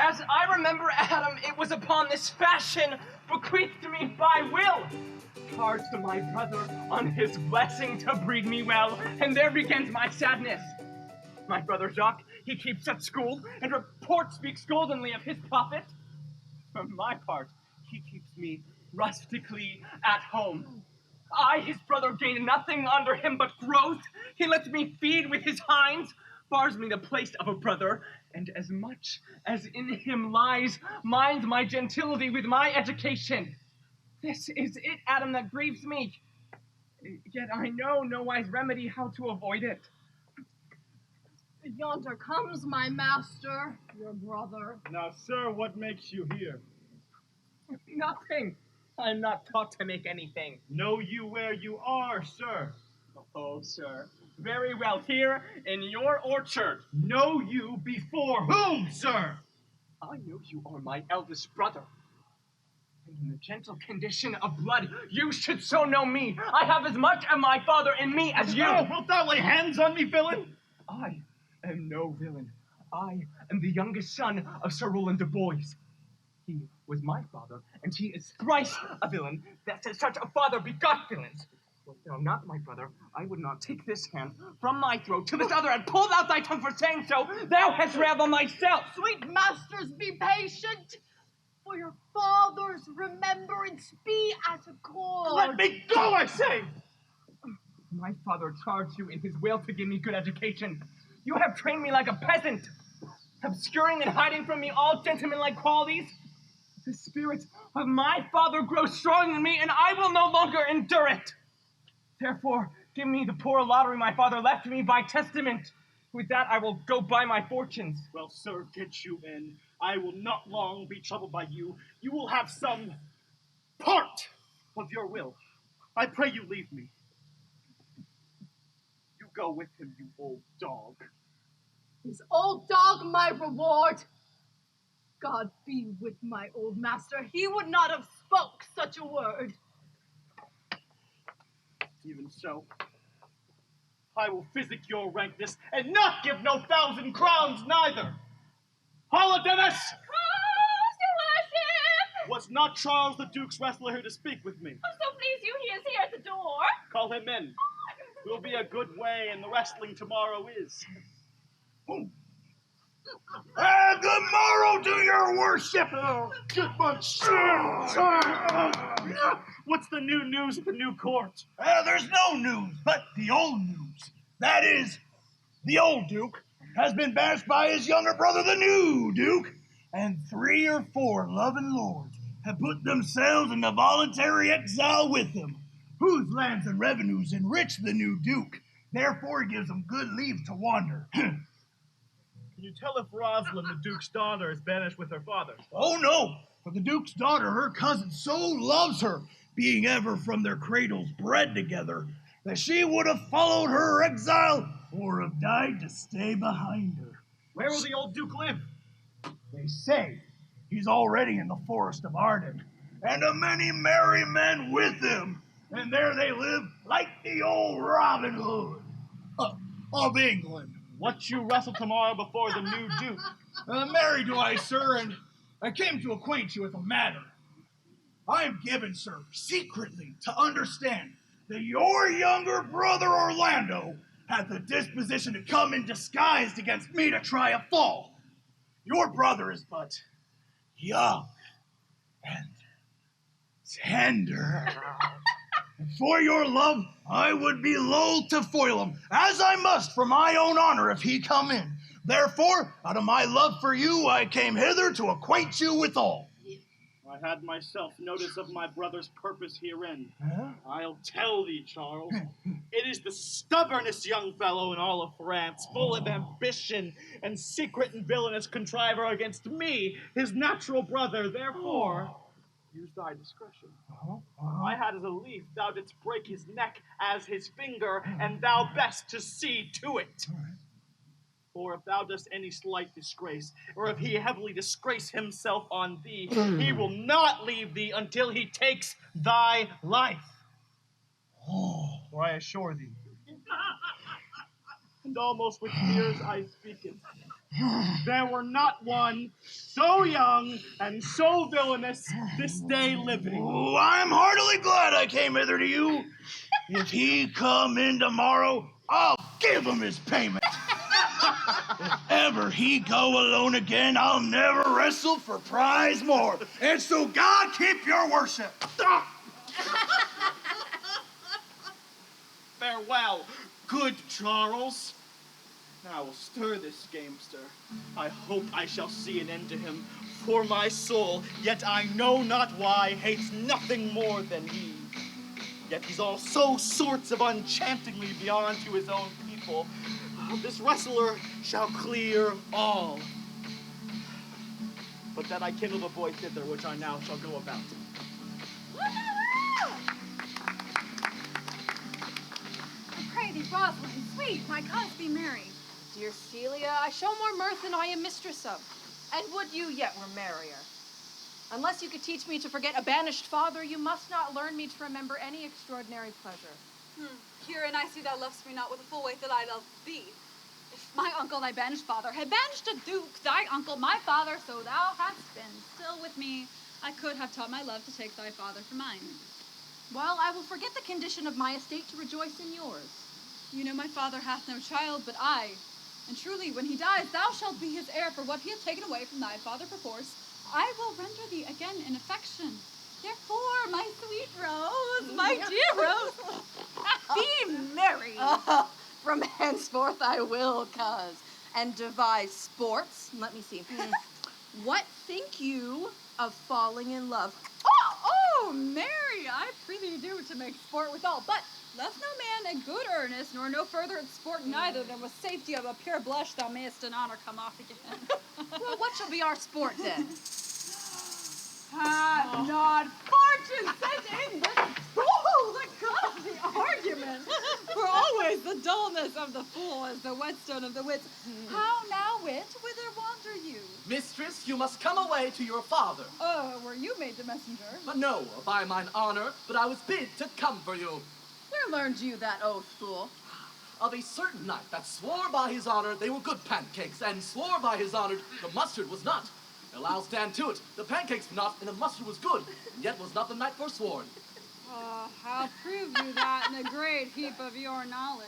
As I remember, Adam, it was upon this fashion, bequeathed to me by will, charged to my brother on his blessing to breed me well, and there begins my sadness. My brother Jacques, he keeps at school, and report speaks goldenly of his profit. For my part, he keeps me rustically at home. I, his brother, gain nothing under him but growth. He lets me feed with his hinds, bars me the place of a brother, and as much as in him lies, minds my gentility with my education. This is it, Adam, that grieves me. Yet I know no wise remedy how to avoid it. Yonder comes my master, your brother. Now, sir, what makes you here? Nothing. I'm not taught to make anything. Know you where you are, sir? Oh, sir. Very well, here in your orchard. Know you before whom, sir? I know you are my eldest brother. And in the gentle condition of blood, you should so know me. I have as much of my father in me as you. Oh, wilt thou lay hands on me, villain? I am no villain. I am the youngest son of Sir Roland de Boys. He was my father, and he is thrice a villain, that such a father begot villains. Wert thou not my brother, I would not take this hand from my throat to this other and pulled out thy tongue for saying so. Thou hast raveled myself. Sweet masters, be patient, for your father's remembrance be at accord. Let me go, I say! My father charged you in his will to give me good education. You have trained me like a peasant, obscuring and hiding from me all gentlemanlike qualities. The spirit of my father grows strong in me, and I will no longer endure it. Therefore, give me the poor lottery my father left me by testament. With that, I will go buy my fortunes. Well, sir, get you in. I will not long be troubled by you. You will have some part of your will. I pray you leave me. You go with him, you old dog. Is old dog my reward? God be with my old master. He would not have spoke such a word. Even so, I will physic your rankness and not give no 1,000 crowns neither. Holla, Dennis! Cross your worship! Was not Charles the Duke's wrestler here to speak with me? Oh, so please you, he is here at the door. Call him in. Will be a good way, and the wrestling tomorrow is. Good morrow to your worship! Good bunch. What's the new news at the new court? There's no news, but the old news. That is, the old Duke has been banished by his younger brother, the new Duke, and 3 or 4 loving lords have put themselves into voluntary exile with him, whose lands and revenues enrich the new Duke. Therefore, he gives them good leave to wander. Can you tell if Rosalind, the Duke's daughter, is banished with her father? Oh, no, for the Duke's daughter, her cousin, so loves her, being ever from their cradles bred together, that she would have followed her exile or have died to stay behind her. Where will the old Duke live? They say he's already in the forest of Arden, and a many merry men with him, and there they live like the old Robin Hood of England. What you wrestle tomorrow before the new Duke? Marry do I, sir, and I came to acquaint you with a matter. I am given, sir, secretly to understand that your younger brother Orlando had the disposition to come in disguised against me to try a fall. Your brother is but young and tender. For your love, I would be loath to foil him, as I must for my own honor if he come in. Therefore, out of my love for you, I came hither to acquaint you with all. I had myself notice of my brother's purpose herein. Huh? I'll tell thee, Charles. It is the stubbornest young fellow in all of France, full of ambition and secret and villainous contriver against me, his natural brother. Therefore, use thy discretion. I had as a leaf, thou didst break his neck as his finger, and thou best to see to it. For if thou dost any slight disgrace, or if he heavily disgrace himself on thee, he will not leave thee until he takes thy life. For I assure thee, and almost with tears I speak it, There were not one so young and so villainous this day living. Oh, I'm heartily glad I came hither to you. If he come in tomorrow, I'll give him his payment. If ever he go alone again, I'll never wrestle for prize more. And so God keep your worship. Farewell, good Charles. I will stir this gamester. I hope I shall see an end to him. For my soul, yet I know not why, hates nothing more than he. Yet he's all so sorts of enchantingly beyond to his own people. This wrestler shall clear all. But that I kindle the boy thither, which I now shall go about. Pray thee, Rosalind, sweet, my cause be merry. Dear Celia, I show more mirth than I am mistress of. And would you yet were merrier? Unless you could teach me to forget a banished father, you must not learn me to remember any extraordinary pleasure. Herein I see thou lovest me not with the full weight that I love thee. If my uncle, thy banished father, had banished a duke, thy uncle, my father, so thou hadst been still with me, I could have taught my love to take thy father for mine. Well, I will forget the condition of my estate to rejoice in yours. You know my father hath no child but I, and truly when he dies thou shalt be his heir for what he hath taken away from thy father perforce. I will render thee again in affection. Therefore, my sweet Rose, my dear Rose, be merry. From henceforth I will, coz, and devise sports. Let me see. What think you of falling in love? Oh, marry, I prithee do to make sport withal, but left no man in good earnest, nor no further at sport neither, than with safety of a pure blush thou mayest in honor come off again. Well, what shall be our sport then? Had not fortune sent in this fool, the god of the argument, for always the dullness of the fool is the whetstone of the wits. How now, wit, whither wander you? Mistress, you must come away to your father. Oh, were you made the messenger? But no, by mine honor, but I was bid to come for you. Where learned you that oath, fool? Of a certain knight that swore by his honor they were good pancakes, and swore by his honor the mustard was not. Now I'll stand to it. The pancakes were not, and the mustard was good, and yet was not the knight forsworn. How prove you that in a great heap of your knowledge?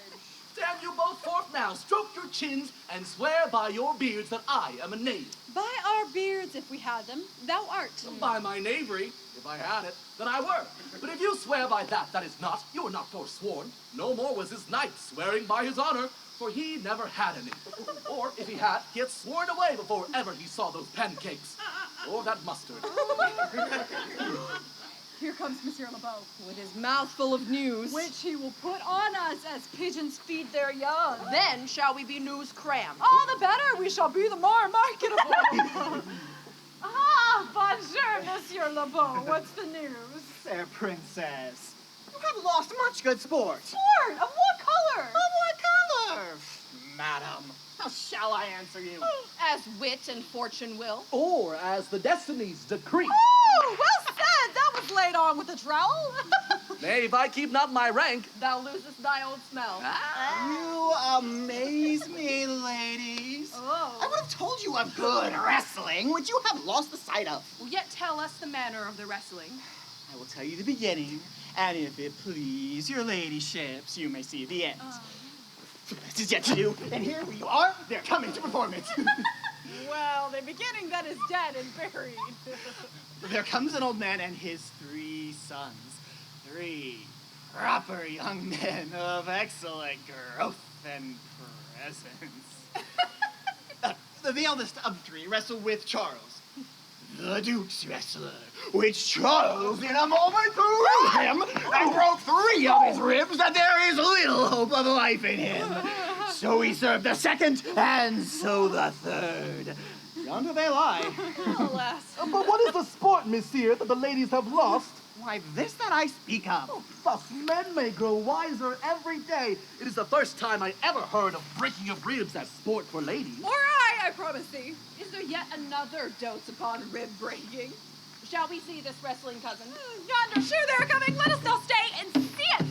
Stand you both forth now, stroke your chins, and swear by your beards that I am a knave. By our beards, if we had them, thou art. By my knavery, if I had it, then I were. But if you swear by that is not, you are not forsworn. No more was this knight swearing by his honor, for he never had any. Or, if he had sworn away before ever he saw those pancakes. Or that mustard. Here comes Monsieur LeBeau, With his mouth full of news. which he will put on us as pigeons feed their young. Then shall we be news crammed. All the better, we shall be the more marketable. Bonjour, Monsieur LeBeau. What's the news? Fair princess, you have lost much good sport. Sport! Of what color? Of what color? Madam, how shall I answer you? As wit and fortune will. Or as the destinies decree. Oh, well said! That was laid on with a trowel. Nay, if I keep not my rank, Thou losest thy old smell. You amaze me, ladies. Oh. I would have told you of good wrestling, which you have lost the sight of. Will yet tell us the manner of the wrestling. I will tell you the beginning, and if it please your ladyships, you may see the end. The best is yet to do, and here we are, they're coming to perform it. Well, the beginning that is dead and buried. There comes an old man and his 3 sons. 3 proper young men of excellent growth and presence. The eldest of the 3 wrestled with Charles, the Duke's wrestler, which Charles in a moment threw him and broke 3 of his ribs that there is little hope of life in him. So he served the 2nd, and so the 3rd. Yonder they lie. Alas. But what is the sport, monsieur, that the ladies have lost? Why, this that I speak of. Thus men may grow wiser every day. It is the first time I ever heard of breaking of ribs as sport for ladies. Or I promise thee. Is there yet another dote upon rib breaking? Shall we see this wrestling, cousin? Yonder shoe they're coming. Let us now stay and see it.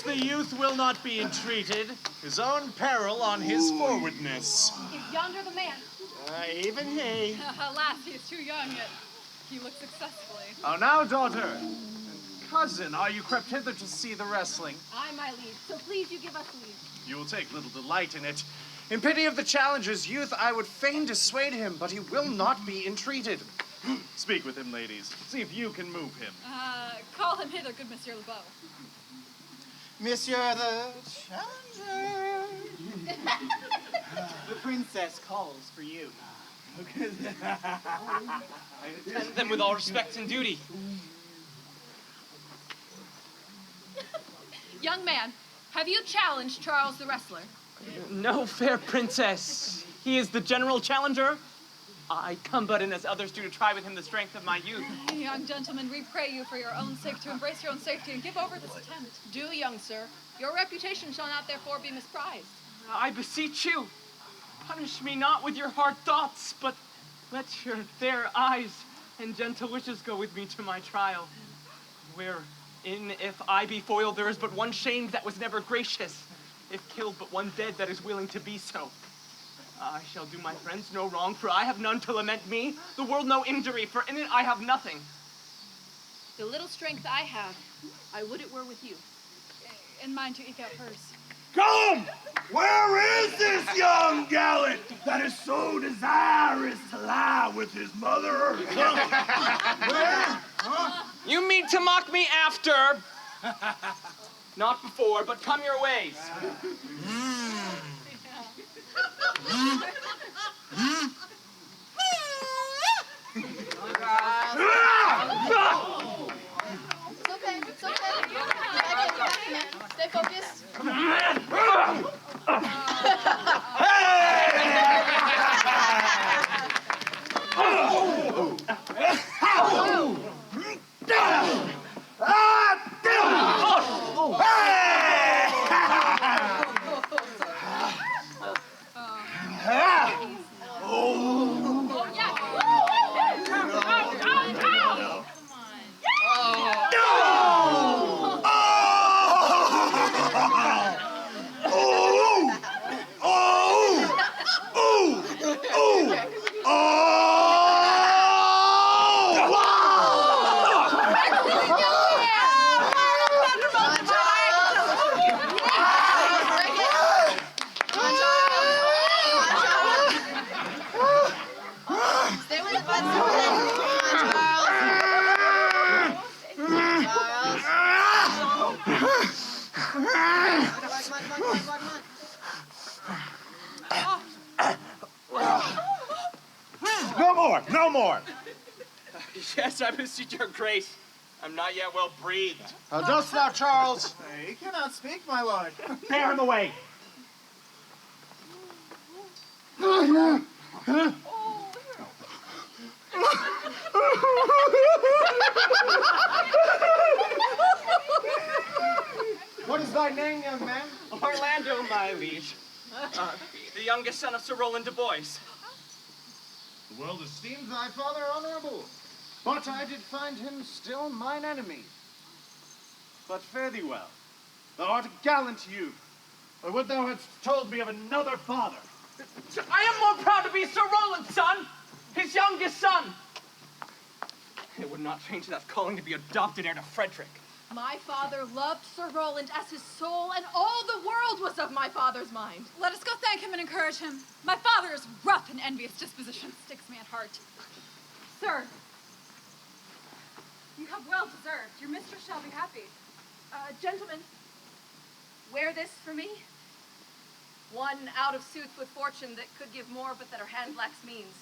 the youth will not be entreated, his own peril on his forwardness. Is yonder the man? Even he. Alas, he is too young, yet he looks successfully. Oh, now, daughter. Cousin, are you crept hither to see the wrestling? Aye, my liege, so please you give us leave. You will take little delight in it. In pity of the challenger's youth, I would fain dissuade him, but he will not be entreated. Speak with him, ladies. See if you can move him. Call him hither, good Monsieur LeBeau. Monsieur the Challenger. The princess calls for you. Attend them with all respect and duty. Young man, have you challenged Charles the wrestler? No, fair princess. He is the general challenger. I come but in as others do to try with him the strength of my youth. Young gentlemen, we pray you for your own sake to embrace your own safety and give over this attempt. Do, young sir. Your reputation shall not therefore be misprized. I beseech you, punish me not with your hard thoughts, but let your fair eyes and gentle wishes go with me to my trial, wherein if I be foiled, there is but one shamed that was never gracious, if killed but one dead that is willing to be so. I shall do my friends no wrong, for I have none to lament me, the world no injury, for in it I have nothing. The little strength I have, I would it were with you. And mine to eke out hers. Come! Where is this young gallant that is so desirous to lie with his mother? Where? Huh? You mean to mock me after, not before, but come your ways. It's okay, it's okay. Stay focused. No more! Yes, I beseech your grace. I'm not yet well breathed. How dost thou, Charles? He cannot speak, my lord. Bear him away! What is thy name, young man? Orlando, my liege. The youngest son of Sir Roland de Bois. The world esteems thy father honorable, but I did find him still mine enemy. But fare thee well. Thou art a gallant youth. Or would thou hadst told me of another father? I am more proud to be Sir Roland's son, his youngest son. It would not change that calling to be adopted heir to Frederick. My father loved Sir Roland as his soul, and all the world was of my father's mind. Let us go thank him and encourage him. My father is rough and envious disposition, sticks me at heart. Sir, you have well deserved. Your mistress shall be happy. Gentlemen, wear this for me. One out of suits with fortune that could give more, but that her hand lacks means.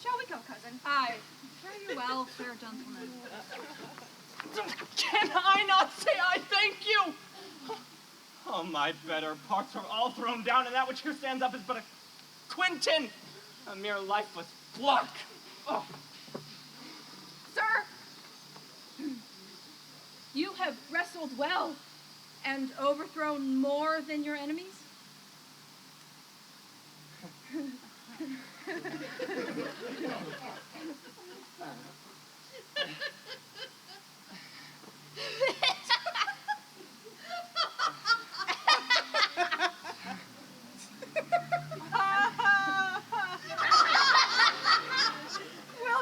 Shall we go, cousin? Aye. Fare you well, fair gentlemen. Can I not say I thank you? Oh, my better parts are all thrown down, and that which here stands up is but a Quinton, a mere lifeless block. Oh. Sir, you have wrestled well and overthrown more than your enemies? Will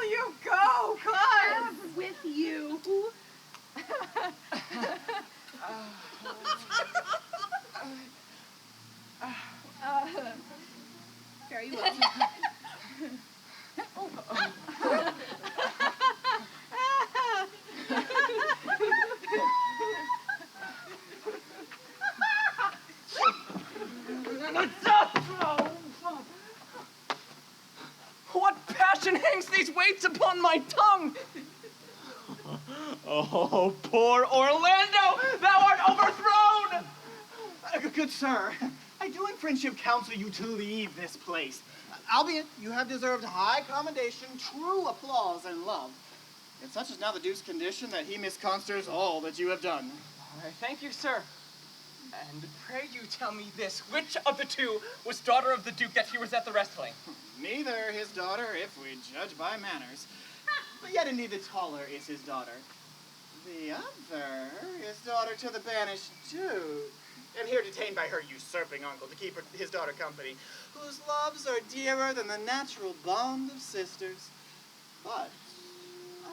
you go, cuz? With you. Very well. What passion hangs these weights upon my tongue? Oh, poor Orlando, thou art overthrown! Good sir, I do in friendship counsel you to leave this place. Albeit you have deserved high commendation, true applause, and love. Yet such is now the Duke's condition that he misconstrues all that you have done. Thank you, sir. And pray you tell me this, which of the two was daughter of the Duke that he was at the wrestling? Neither his daughter, if we judge by manners. But yet indeed the taller is his daughter. The other is daughter to the banished Duke, and here detained by her usurping uncle to keep his daughter company, whose loves are dearer than the natural bond of sisters. But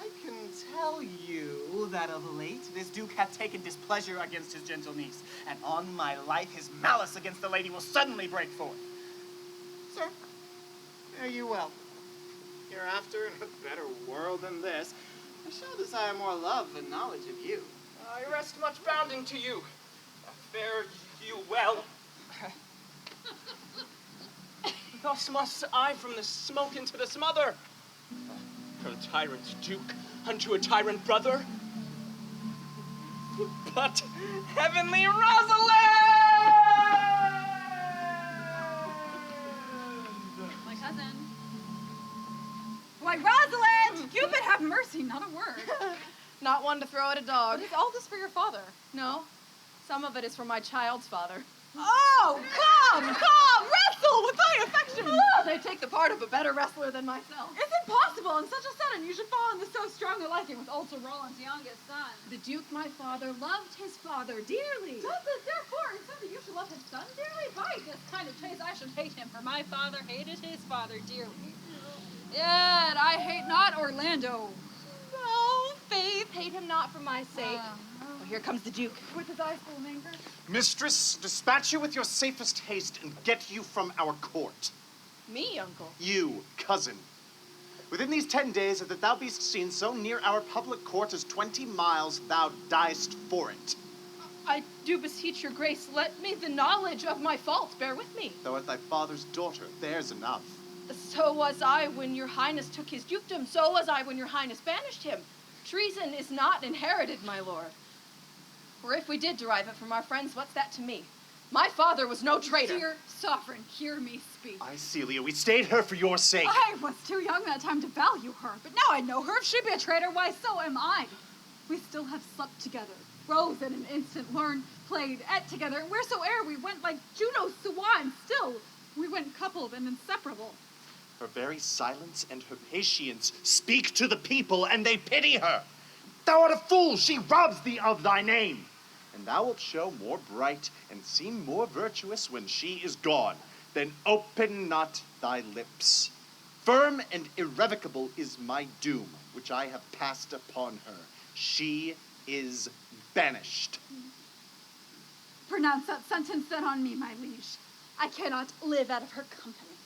I can tell you that of late this Duke hath taken displeasure against his gentle niece, and on my life his malice against the lady will suddenly break forth. Sir, fare you well. Hereafter, in a better world than this, I shall desire more love than knowledge of you. I rest much bounding to you. Fare you well. Thus must I from the smoke into the smother. From tyrant Duke unto a tyrant brother. But heavenly Rosalind! My cousin. Why, Rosalind! Cupid, have mercy, not a word. Not one to throw at a dog. But is all this for your father? No, some of it is for my child's father. Oh, come! Wrestle with thy affection! Oh, they take the part of a better wrestler than myself. It's impossible. In such a sudden, you should fall into so strong a liking with old Sir Roland's youngest son. The Duke, my father, loved his father dearly. Does it therefore, and so that you should love his son dearly? By this kind of chase, I should hate him, for my father hated his father dearly. Yet I hate not Orlando. Oh, Faith. Hate him not for my sake. Oh, here comes the Duke. With his eyes full of anger. Mistress, dispatch you with your safest haste and get you from our court. Me, uncle. You, cousin. Within these 10 days, if that thou beest seen so near our public court as 20 miles, thou diest for it. I do beseech your grace, let me the knowledge of my fault bear with me. Thou art thy father's daughter, there's enough. So was I when your highness took his dukedom, so was I when your highness banished him. Treason is not inherited, my lord. For if we did derive it from our friends, what's that to me? My father was no traitor. Dear sovereign, hear me speak. Aye, Celia, we stayed her for your sake. I was too young that time to value her, but now I know her. If she be a traitor, why, so am I. We still have slept together, rose in an instant, learned, played, ate together, and wheresoe'er we went like Juno's swan, still we went coupled and inseparable. Her very silence and her patience speak to the people, and they pity her. Thou art a fool, she robs thee of thy name. And thou wilt show more bright and seem more virtuous when she is gone. Then open not thy lips. Firm and irrevocable is my doom, which I have passed upon her. She is banished. Pronounce that sentence then on me, my liege. I cannot live out of her company.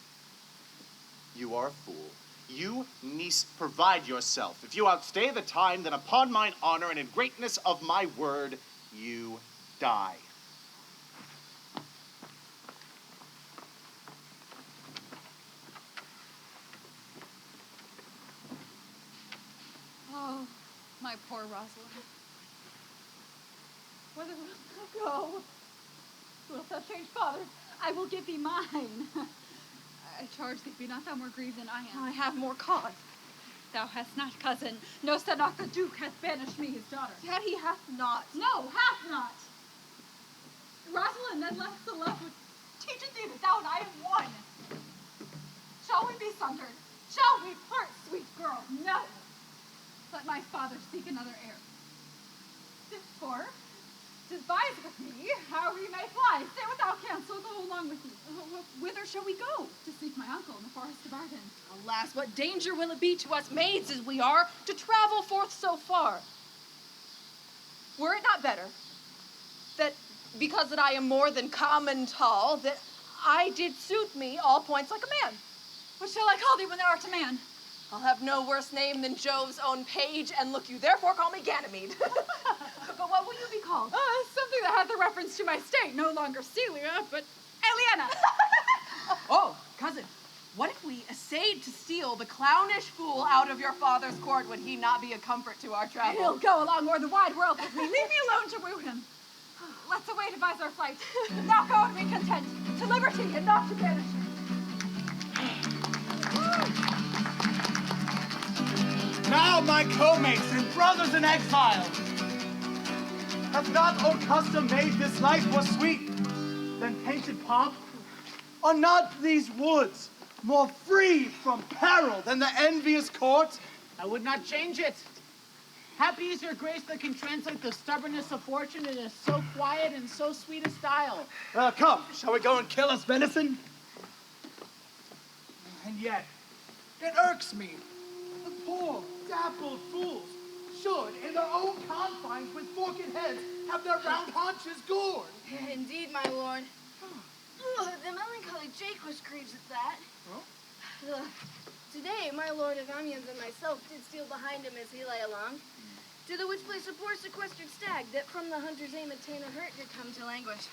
You are a fool. You needst provide yourself. If you outstay the time, then upon mine honor and in greatness of my word, you die. Oh, my poor Rosalind. Whither wilt thou go? Wilt thou change fathers? I will give thee mine. I charge thee, be not thou more grieved than I am. I have more cause. Thou hast not, cousin. Knowst that not the Duke hath banished me his daughter. That he hath not. No, hath not. Rosalind then left the love which teacheth thee that thou and I am one. Shall we be sundered? Shall we part, sweet girl? No! Let my father seek another heir. For 'tis advised with me how we may fly. Stay without cancel, go along with you. Whither shall we go? To seek my uncle in the forest of Arden. Alas, what danger will it be to us maids as we are to travel forth so far? Were it not better that, because that I am more than common tall, that I did suit me all points like a man? What shall I call thee when thou art a man? I'll have no worse name than Jove's own page, and look you therefore call me Ganymede. But what will you be called? Something that had the reference to my state, no longer Celia, but Eliana. Oh, cousin, what if we essayed to steal the clownish fool out of your father's court? Would he not be a comfort to our travel? He'll go along o'er the wide world with me. Leave me alone to woo him. Let's away devise our flight. Now go and be content, to liberty and not to banishment. Now, my co-mates and brothers in exile, hath not old custom made this life more sweet than painted pomp? Are not these woods more free from peril than the envious court? I would not change it. Happy is your grace that can translate the stubbornness of fortune into so quiet and so sweet a style. Come, shall we go and kill us venison? And yet, it irks me. The poor, dappled fools should, in their own confines with forked heads, have their round haunches gored. Indeed, my lord. The melancholy Jacques grieves at that. Today, my lord of Amiens and myself did steal behind him as he lay along, to the which place a poor sequestered stag that from the hunter's aim had ta'en a hurt did come to languish.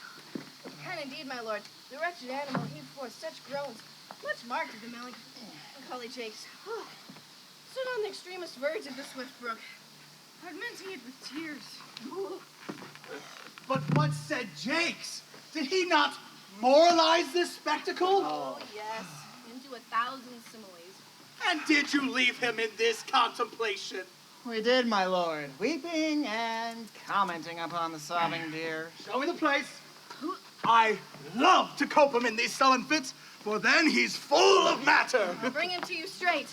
And indeed, my lord, the wretched animal heaved forth such groans, much marked of the melancholy Jacques. Stood on the extremest verge of the swift brook, augmenting it with tears. But what said Jakes? Did he not moralize this spectacle? Oh, yes, into 1,000 similes. And did you leave him in this contemplation? We did, my lord, weeping and commenting upon the sobbing deer. Show me the place. I love to cope him in these sullen fits, for then he's full of matter. I'll bring him to you straight.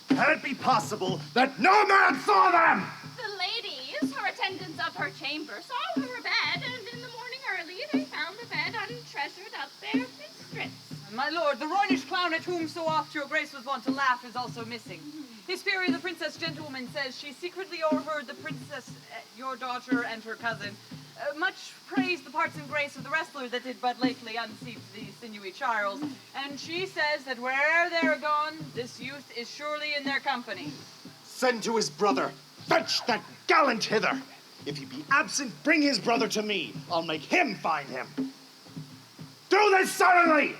Can it be possible that no man saw them? The ladies, her attendants of her chamber, saw her bed, and in the morning early they found the bed untreasured up their mistress. My lord, the Roynish clown at whom so oft your grace was wont to laugh is also missing. His fury, the princess gentlewoman, says she secretly o'erheard the princess, your daughter, and her cousin, much praise the parts and grace of the wrestler that did but lately unseat the sinewy Charles, and she says that where'er they're gone, this youth is surely in their company. Send to his brother. Fetch that gallant hither. If he be absent, bring his brother to me. I'll make him find him. Do this suddenly,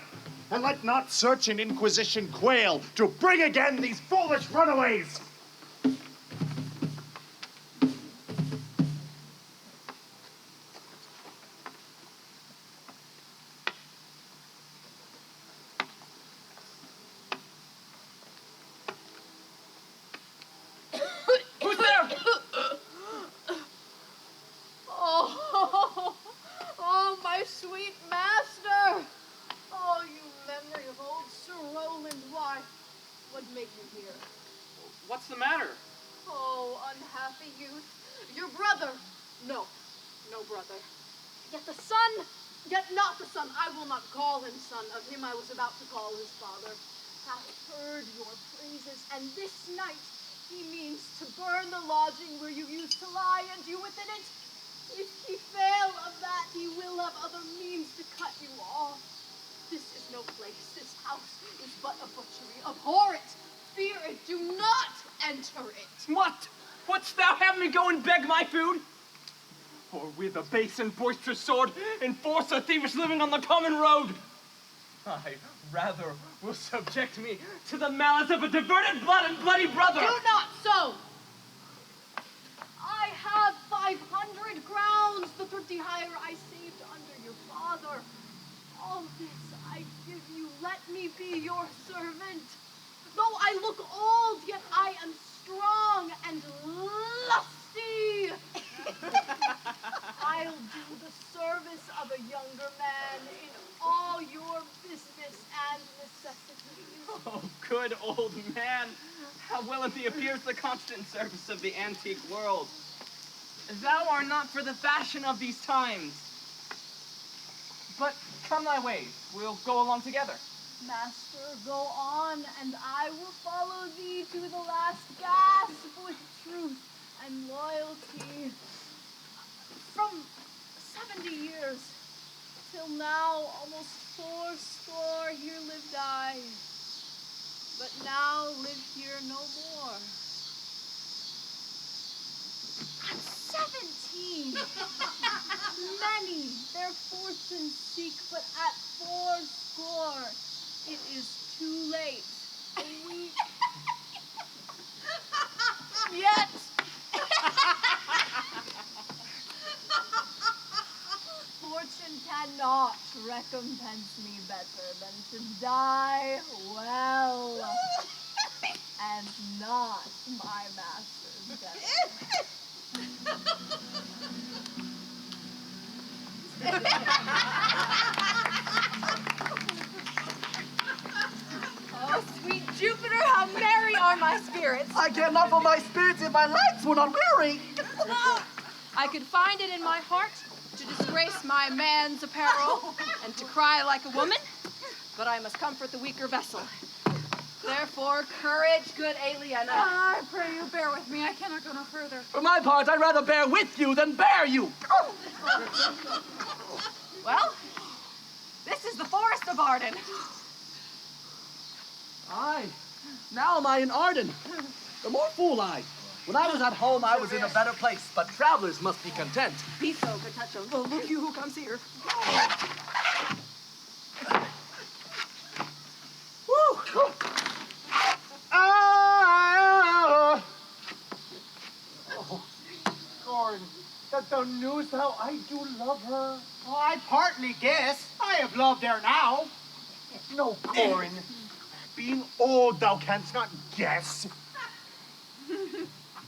and let not search and inquisition quail to bring again these foolish runaways. Who's there? Oh, my sweet master! Oh, you memory of old Sir Roland, why, what make you here? What's the matter? Oh, unhappy youth, your brother, no brother, yet the son, yet not the son, I will not call him son, of him I was about to call his father, hath heard your praises, and this night he means to burn the lodging where you used to lie, and you within it. If he fail of that, he will have other means to cut you off. This is no place. This house is but a butchery. Abhor it. Fear it. Do not enter it. What? Wouldst thou have me go and beg my food? Or with a base and boisterous sword enforce a thievish living on the common road? I rather will subject me to the malice of a diverted blood and bloody brother. Do not so. I have 500 crowns, the thrifty hire I saved under your father. All this I give you, let me be your servant. Though I look old, yet I am strong and lusty. I'll do the service of a younger man in all your business and necessities. Oh, good old man. How willingly appears the constant service of the antique world. Thou art not for the fashion of these times. But come thy way, we'll go along together. Master, go on, and I will follow thee to the last gasp with truth and loyalty. From 70 years till now, almost 80 here lived I, but now live here no more. At 17, many their fortune seek, but at 80 it is too late. A week. Yet. Fortune cannot recompense me better than to die well and not my master's debtor. Oh, sweet Jupiter, how merry are my spirits. I care not for my spirits if my legs were not weary. I could find it in my heart to disgrace my man's apparel and to cry like a woman, but I must comfort the weaker vessel. Therefore, courage, good Aliena. I pray you bear with me. I cannot go no further. For my part, I'd rather bear with you than bear you. Well, this is the forest of Arden. Aye, now am I in Arden. The more fool I. When I was at home, I was in a better place, but travelers must be content. Piso, Catuccio. Oh, look you who comes here. Woo! Oh, Gordon, that thou knewest how I do love her. Oh, I partly guess. I have loved her now. No, Corin. Being old, thou canst not guess.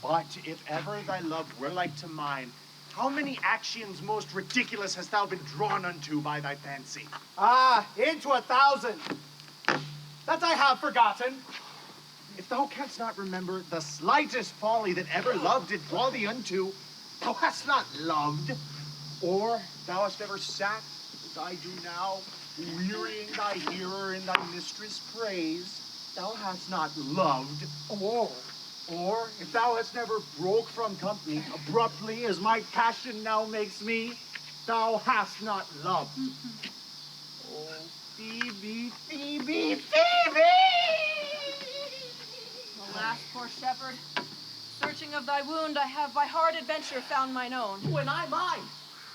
But if ever thy love were like to mine, how many actions most ridiculous hast thou been drawn unto by thy fancy? Ah, into 1,000. That I have forgotten. If thou canst not remember the slightest folly that ever love did draw thee unto, thou hast not loved. Or thou hast ever sat, as I do now, wearying thy hearer in thy mistress' praise, thou hast not loved. Or if thou hast never broke from company abruptly, as my passion now makes me, thou hast not loved. Oh, Phoebe, Phoebe, Phoebe! Alas, poor shepherd. Searching of thy wound, I have by hard adventure found mine own. When I mine.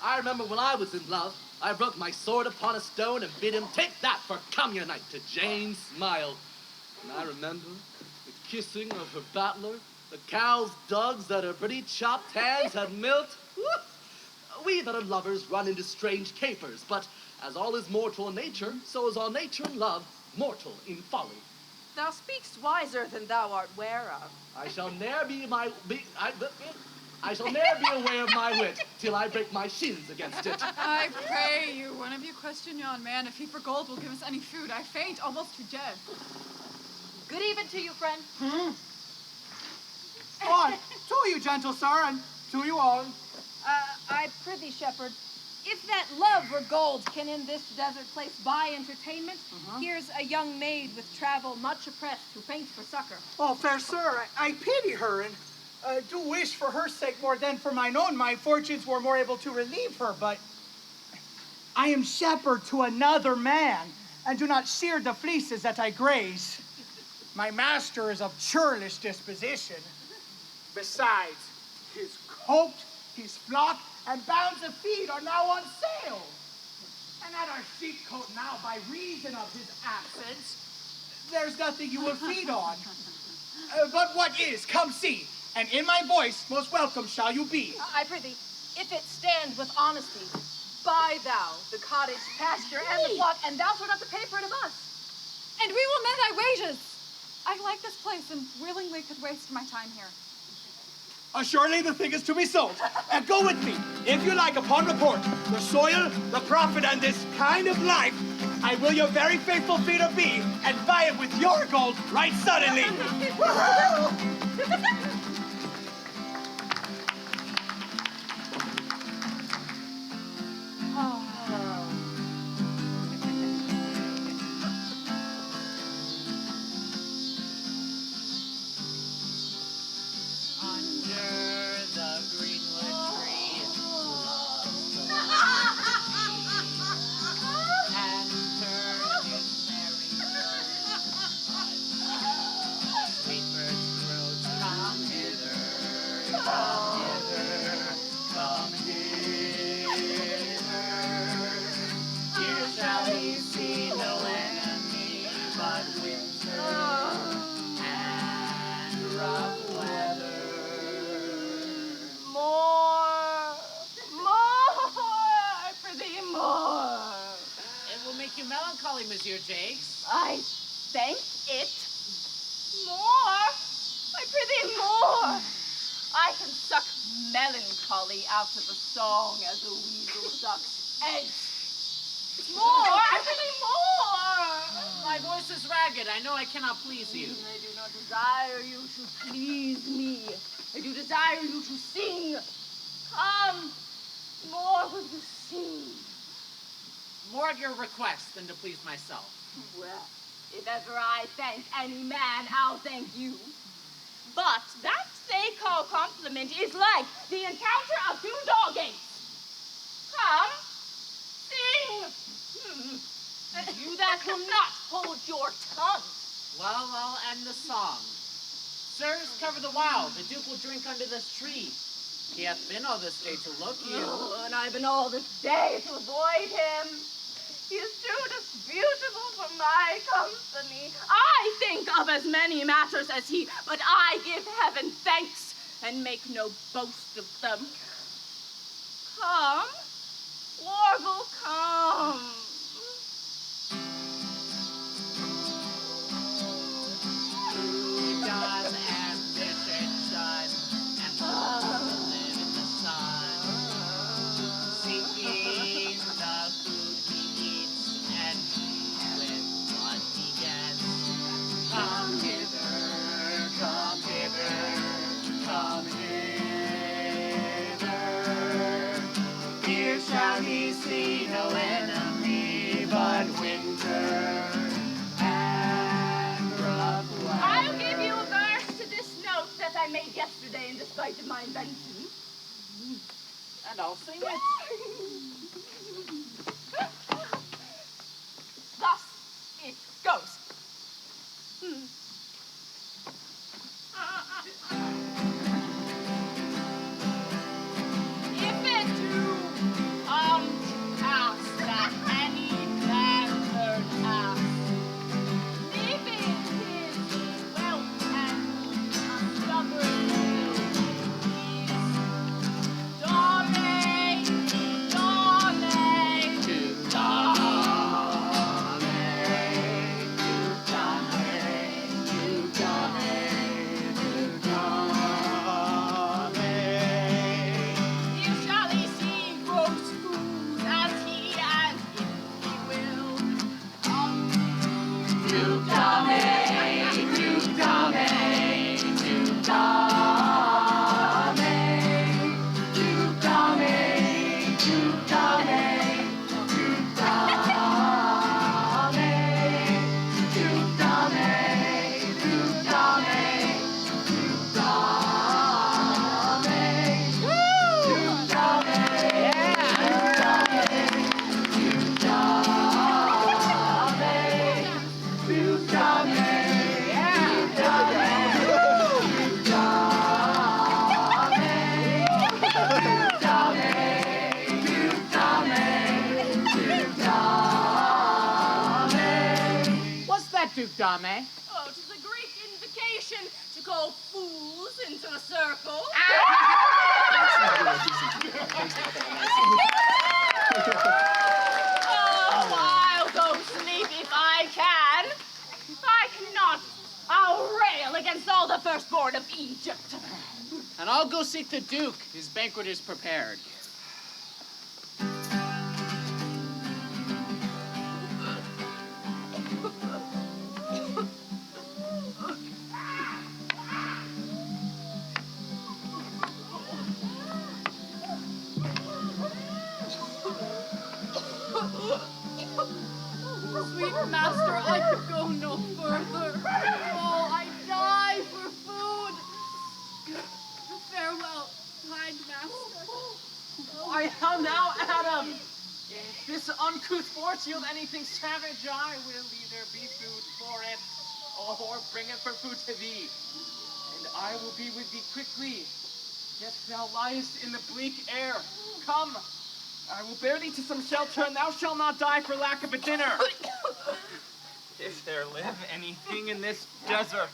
I remember when I was in love, I broke my sword upon a stone and bid him take that for communite to Jane's smile. And I remember the kissing of her battler, the cow's dugs that her pretty chopped hands had milked. We that are lovers run into strange capers, but as all is mortal in nature, so is all nature in love mortal in folly. Thou speakst wiser than thou art ware of. I shall ne'er be aware of my wit till I break my shins against it. I pray you, one of you question yon man if he for gold will give us any food. I faint almost to death. Good even to you, friend. On, to you, gentle sir, and to you all. I prithee, shepherd, if that love or gold can in this desert place buy entertainment, here's a young maid with travel much oppressed who faints for succor. Oh, fair sir, I pity her, and do wish for her sake more than for mine own. My fortunes were more able to relieve her, but I am shepherd to another man, and do not shear the fleeces that I graze. My master is of churlish disposition. Besides, his coat, his flock, and bounds of feed are now on sale. And at our sheepcote now, by reason of his absence, there's nothing you will feed on. But what is, come see, and in my voice most welcome shall you be. I prithee, if it stand with honesty, buy thou the cottage, pasture, and the flock, and thou shalt not to pay for it of us. And we will mend thy wages. I like this place and willingly could waste my time here. Assuredly the thing is to be sold. And go with me, if you like, upon report. The soil, the profit, and this kind of life, I will your very faithful feeder be, and buy it with your gold right suddenly. Melancholy, Monsieur Jakes. I thank it. More! I prithee more! I can suck melancholy out of a song as a weasel sucks eggs. More! I prithee more! My voice is ragged. I know I cannot please you. I do not desire you to please me. I do desire you to sing. Come, more will you sing. More at your request than to please myself. Well, if ever I thank any man, I'll thank you. But that they call compliment is like the encounter of two dog gates. Come, sing. And you that will not hold your tongue. Well, I'll end the song. Sirs, cover the wow. The Duke will drink under this tree. He hath been all this day to look you. Oh, and I've been all this day to avoid him. He is too disputable for my company. I think of as many matters as he, but I give heaven thanks and make no boast of them. Come, warble, come. Who does ambitious son and live in the sun, seeking the food he eats and with what he gets. Come hither, come hither, come hither. Here shall he see no enemy but winter. I'll give you a verse to this note that I made yesterday in despite of my invention. And I'll sing it. Thus it goes. If it do pass that any landlord asks, leaving his wealth and stubborn Duke Dame? Oh, 'tis a Greek invocation to call fools into a circle. Oh, I'll go sleep if I can. If I cannot, I'll rail against all the firstborn of Egypt. And I'll go seek the Duke. His banquet is prepared. Sweet master, I could go no further. Oh, I die for food. Farewell, kind master. Why, how now, Adam? If this uncouth force yield anything savage, I will either be food for it, or bring it for food to thee. And I will be with thee quickly. Yet thou liest in the bleak air. Come, I will bear thee to some shelter, and thou shalt not die for lack of a dinner. If there live anything in this desert.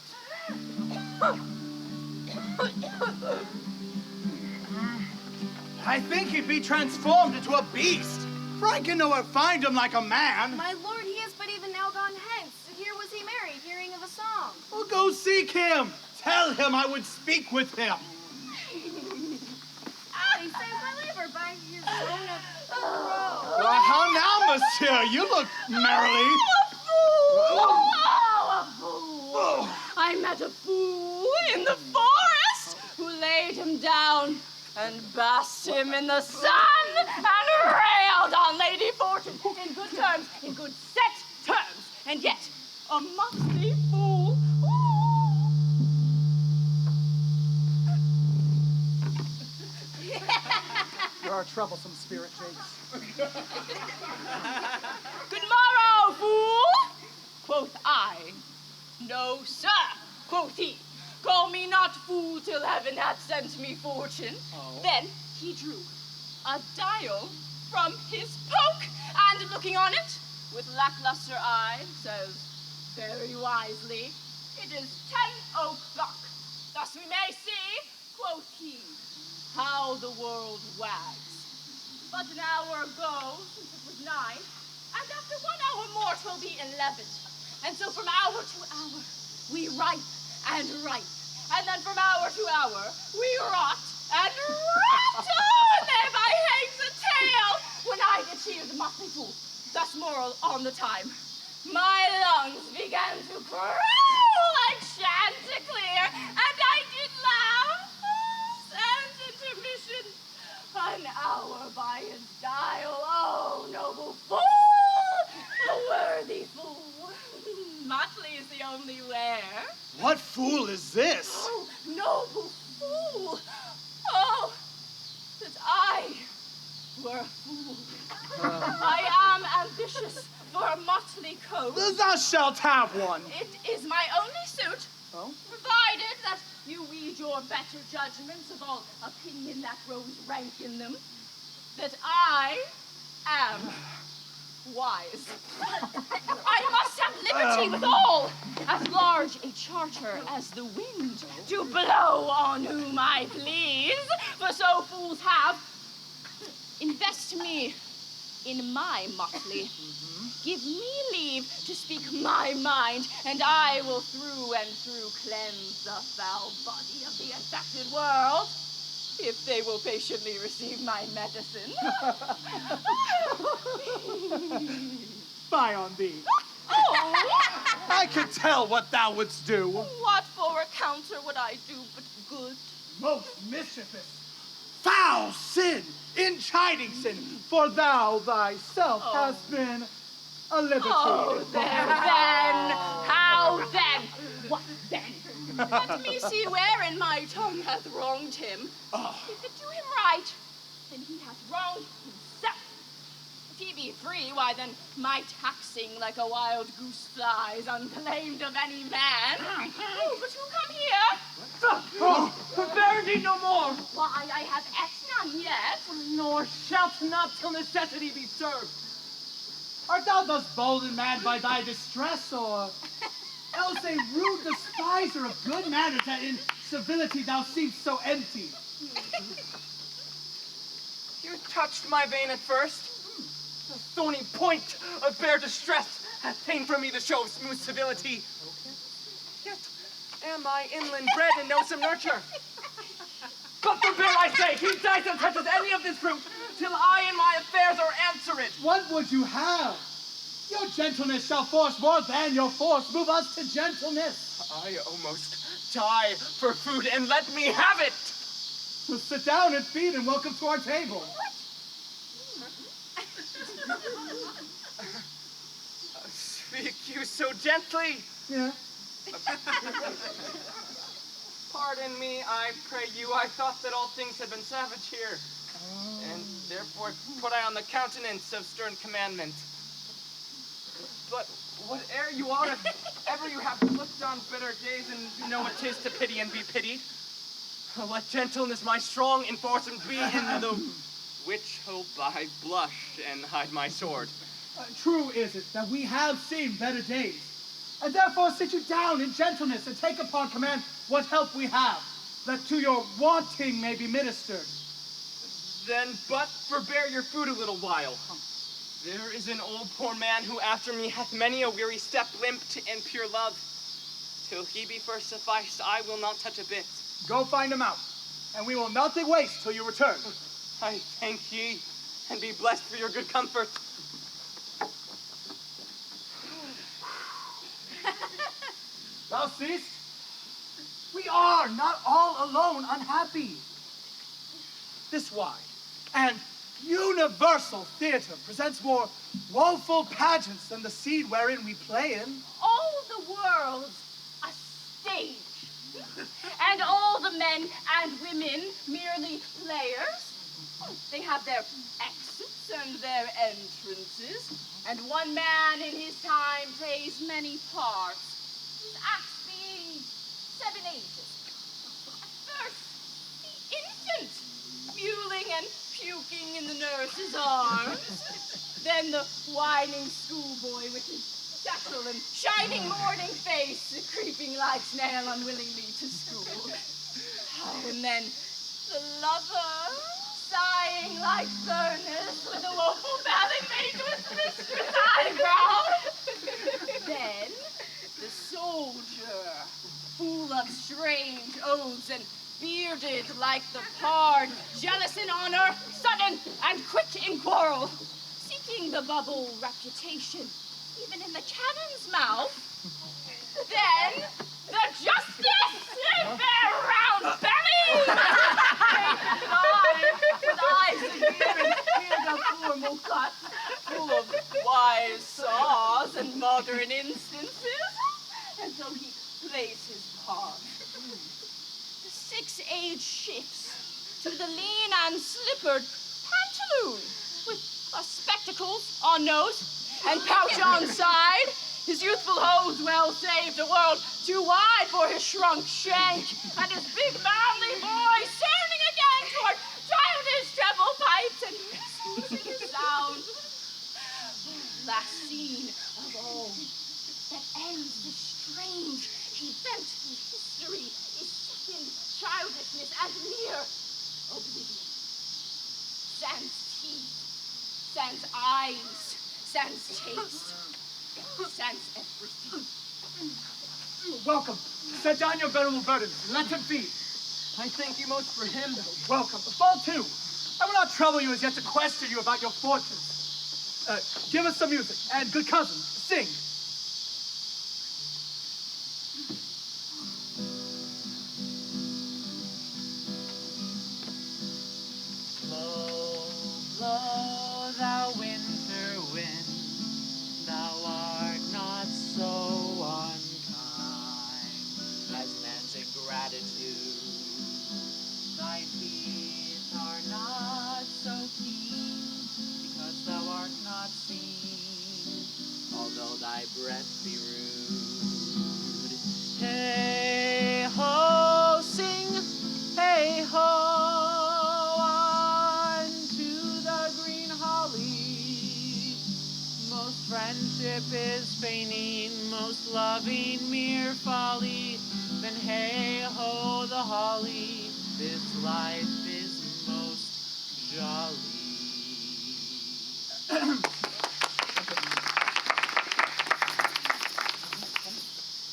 I think he'd be transformed into a beast. For I can nowhere find him like a man. My lord, he is but even now gone hence. Here was he married, hearing of a song. Well, go seek him. Tell him I would speak with him. He saves my labor by his own of Well, how now, monsieur? You look merrily. Oh, a fool! I met a fool in the forest who laid him down and basked him in the sun and railed on Lady Fortune in good terms, in good set terms, and yet a musty fool. You're a troublesome spirit, Jakes. Good morrow, fool! Quoth I. No, sir, quoth he. Call me not fool till heaven hath sent me fortune. Then he drew a dial from his poke, and looking on it with lackluster eye, says very wisely, it is 10 o'clock. Thus we may see, quoth he, how the world wags. But an hour ago, since it was 9, and after 1 hour more 'twill be 11. And so from hour to hour, we ripe and ripe. And then from hour to hour, we rot and rot. Oh, and thereby hangs a tale. When I did cheer the motley fool, thus moral on the time, my lungs began to crawl like Chanticleer, and I did laugh sans intermission. An hour by his dial, oh, noble fool, a worthy fool. Motley is the only wear. What fool is this? Oh, noble fool! Oh, that I were a fool. I am ambitious for a motley coat. Thou shalt have one. It is my only suit, provided that you weed your better judgments of all opinion that grows rank in them, that I am wise. I must have liberty with all, as large a charter as the wind, to blow on whom I please, for so fools have. Invest me in my motley. Give me leave to speak my mind, and I will through and through cleanse the foul body of the infected world, if they will patiently receive my medicine. Fie on thee. Oh! I could tell what thou wouldst do. What for a counter would I do but good? Most mischievous, foul sin, in chiding sin, for thou thyself hast been a libertine. Oh, there then. How then? What then? Let me see wherein my tongue hath wronged him. If it do him right, then he hath wronged himself. If he be free, why then my taxing like a wild goose flies unclaimed of any man. Oh, but who come here? Bear thee no more, Why, I have ate none yet. nor shalt not till necessity be served. Art thou thus bold and mad by thy distress, or else a rude despiser of good manners, that in civility thou seemst so empty? You touched my vein at first. The thorny point of bare distress hath ta'en from me the show of smooth civility. Yet am I inland bred and know some nurture. But forbear, I say, he dies and touches any of this fruit, till I and my affairs are answered. What would you have? Your gentleness shall force more than your force. Move us to gentleness. I almost die for food, and let me have it! So sit down and feed and welcome to our table. Speak you so gently. Yeah. Pardon me, I pray you. I thought that all things had been savage here, and therefore put I on the countenance of stern commandment. But whate'er you are, if ever you have looked on bitter days and know what 'tis to pity and be pitied, let gentleness my strong enforcement be, in the which hope I blush and hide my sword. True is it that we have seen better days, and therefore sit you down in gentleness and take upon command what help we have, that to your wanting may be ministered. Then but forbear your food a little while. There is an old poor man who after me hath many a weary step limped in pure love. Till he be first sufficed, I will not touch a bit. Go find him out, and we will nothing waste till you return. I thank ye, and be blessed for your good comfort. Thou seest, we are not all alone unhappy. This wide and universal theater presents more woeful pageants than the scene wherein we play in. All the world a stage, and all the men and women merely players. They have their exits and their entrances, and one man in his time plays many parts, his acts being 7 ages. First, the infant, mewling and puking in the nurse's arms. Then the whining schoolboy with his satchel and shining morning face, creeping like snail unwillingly to school. Oh, and then the lover, sighing like furnace with a woeful ballad made to his mistress' eyebrow. Then the soldier, full of strange oaths and bearded like the pard, jealous in honor, sudden and quick in quarrel, seeking the bubble reputation, even in the cannon's mouth. Then the justice, bare round belly, with eyes of beard and beard of formal cut, full of wise saws and modern instances, and so he plays his part. 6 age shifts to the lean and slippered pantaloon, with spectacles on nose and pouch on side, his youthful hose well saved, a world too wide for his shrunk shank, and his big manly voice sounding again toward childish treble pipes and whistles in his sound. Last scene of all that ends this strange, eventful history is second childishness and mere oblivion. Sans teeth, sans eyes, sans taste, sans everything. Welcome. Set down your venerable burden. Let him feed. I thank you most for him. Welcome. Fall to. I will not trouble you as yet to question you about your fortunes. Give us some music. And good cousin, sing. Blow, thou winter wind, thou art not so unkind as man's ingratitude. Thy teeth are not so keen because thou art not seen, although thy breath be rude. Hey ho, sing, hey ho. Friendship is feigning, most loving mere folly. Then hey ho the holly, this life is most jolly.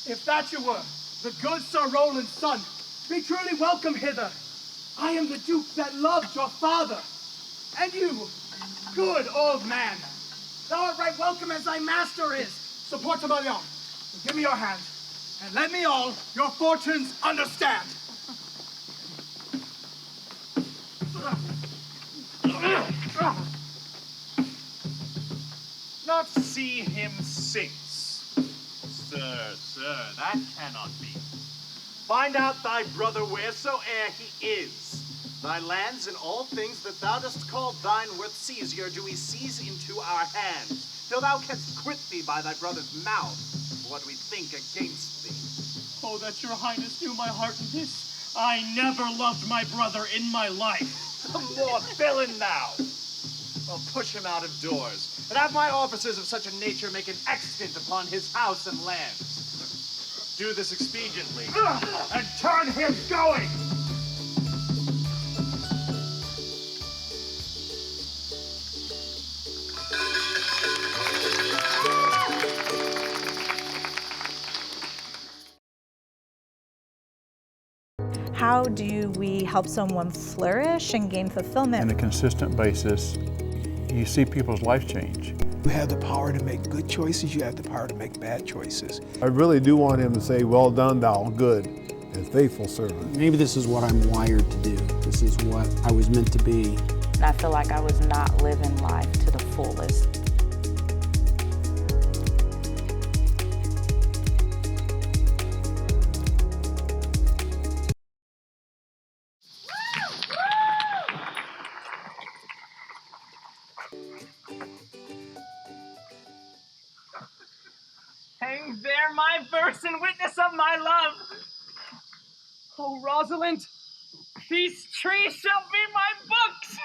If that you were, the good Sir Roland's son, be truly welcome hither. I am the Duke that loved your father. And you, good old man, thou art right welcome as thy master is. So, Portamalion, give me your hand, and let me all your fortunes understand. Not see him since. Sir, that cannot be. Find out thy brother wheresoe'er he is. Thy lands and all things that thou dost call thine worth seizure do we seize into our hands, till thou canst quit thee by thy brother's mouth for what we think against thee. Oh, that your highness knew my heart in this. I never loved my brother in my life. The more villain thou! Well, push him out of doors, and have my officers of such a nature make an extant upon his house and lands. Do this expediently, and turn him going! How do we help someone flourish and gain fulfillment? On a consistent basis, you see people's lives change. You have the power to make good choices, you have the power to make bad choices. I really do want him to say, well done, thou good and faithful servant. Maybe this is what I'm wired to do. This is what I was meant to be. And I feel like I was not living life to the fullest. Hang there my verse in witness of my love. Oh, Rosalind, these trees shall be my books.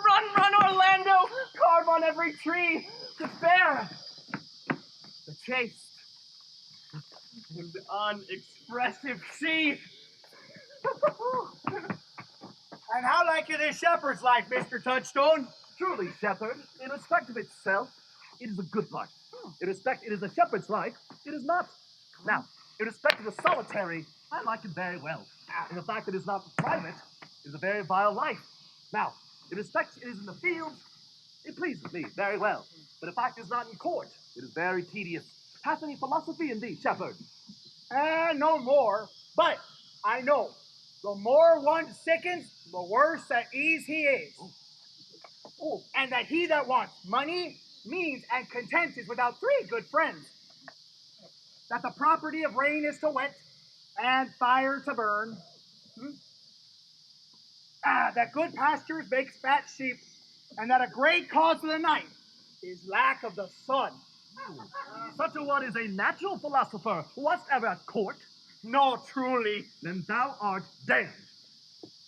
Run, Orlando, carve on every tree the fair, the chaste, and unexpressive sea. And how like it is shepherd's life, Mr. Touchstone? Truly, shepherd, in respect of itself, it is a good life. In respect, it is a shepherd's life, it is not. Now, in respect of the solitary, I like it very well. In the fact that it is not private, it is a very vile life. Now, in respect it is in the fields, it pleases me very well. But in fact it is not in court, it is very tedious. Hath any philosophy in thee, shepherd? No more, but I know, the more one sickens, the worse at ease he is. Oh, and that he that wants money, means, and content is without three good friends. That the property of rain is to wet, and fire to burn. That good pastures makes fat sheep, and that a great cause of the night is lack of the sun. Such a one is a natural philosopher. Wast ever at court? No, truly. Then thou art damned.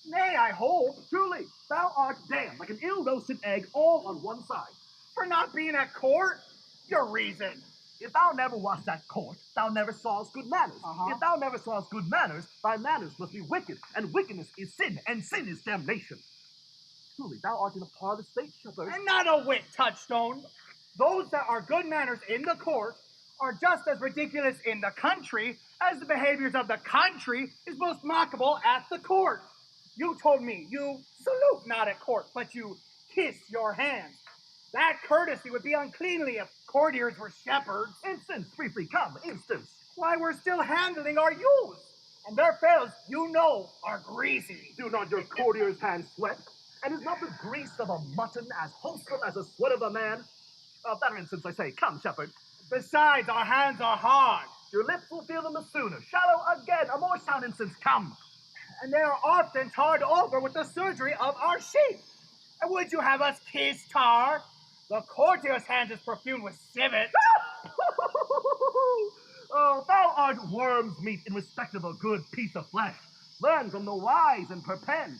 Nay, I hope. Truly, thou art damned, like an ill-roasted egg, all on one side. For not being at court? Your reason. If thou never wast at court, thou never sawest good manners. If thou never sawest good manners, thy manners must be wicked, and wickedness is sin, and sin is damnation. Truly, thou art in a parlous state, shepherd. And not a whit, Touchstone. Those that are good manners in the court are just as ridiculous in the country as the behaviors of the country is most mockable at the court. You told me you salute not at court, but you kiss your hands. That courtesy would be uncleanly if courtiers were shepherds. Instance, briefly, come, instance. Why, we're still handling our ewes, and their fells, you know, are greasy. Do not your courtiers' hands sweat? And is not the grease of a mutton as wholesome as the sweat of a man? Better instance, I say, come, shepherd. Besides, our hands are hard. Your lips will feel them the sooner. Shallow again, a more sound instance, come. And they are often tarred over with the surgery of our sheep. And would you have us kiss tar? The courtier's hand is perfumed with civet. Oh, thou art worm's meat in respect of a good piece of flesh. Learn from the wise and perpend.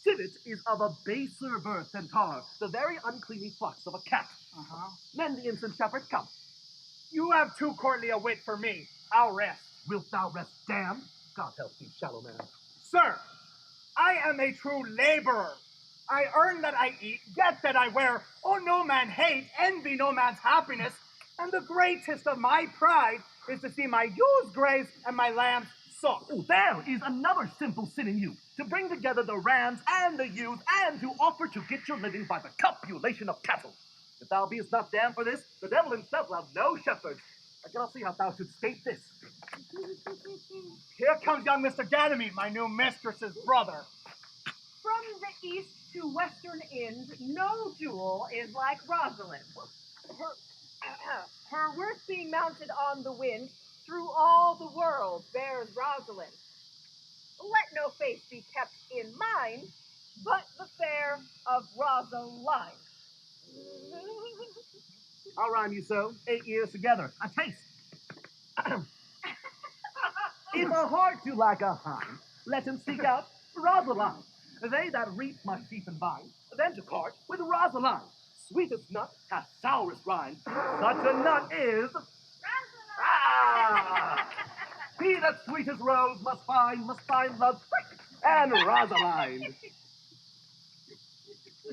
Civet is of a baser birth than tar, the very uncleanly flux of a cat. Mend the infant shepherd, come. You have too courtly a wit for me. I'll rest. Wilt thou rest, damn? God help thee, shallow man. Sir, I am a true laborer. I earn that I eat, get that I wear. Oh, no man hate, envy no man's happiness. And the greatest of my pride is to see my ewes graze and my lambs So, there is another simple sin in you, to bring together the rams and the ewes, and to offer to get your living by the copulation of cattle. If thou beest not damned for this, the devil himself will have no shepherd. I cannot see how thou shouldst state this. Here comes young Mr. Ganymede, my new mistress's brother. From the east to western end, no jewel is like Rosalind. Her worth being mounted on the wind, through all the world bears Rosalind. Let no face be kept in mind, but the fair of Rosalind. I'll rhyme you so, 8 years together. A taste. If a heart do like a hind, let him seek out Rosalind. They that reap must sheep and vine, then to cart with Rosalind. Sweetest nut hath sourest rind. Such a nut is he that sweet as rose must find love's frick and Rosalind. This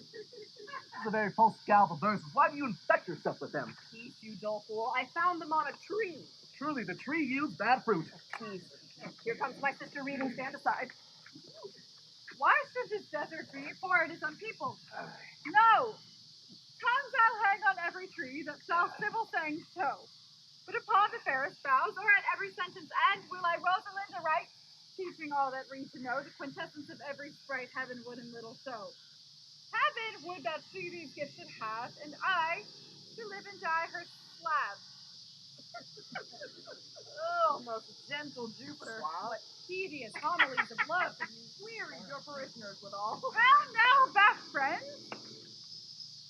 is a very false scalp of verses. Why do you infect yourself with them? Peace, you dull fool. I found them on a tree. Truly, the tree yields bad fruit. Peace. Here comes my sister reading. Stand aside. Why should this desert be? For it is unpeopled. No! Tongues I'll hang on every tree that shall civil sayings show. But upon the fairest boughs, or at every sentence end, will I Rosalind aright, teaching all that read to know the quintessence of every sprite heaven would in little show. Heaven would that she these gifts should have, and I to live and die her slab. Oh, most gentle Jupiter. What tedious homilies of love have you wearied your parishioners with all. Well, now, back friends.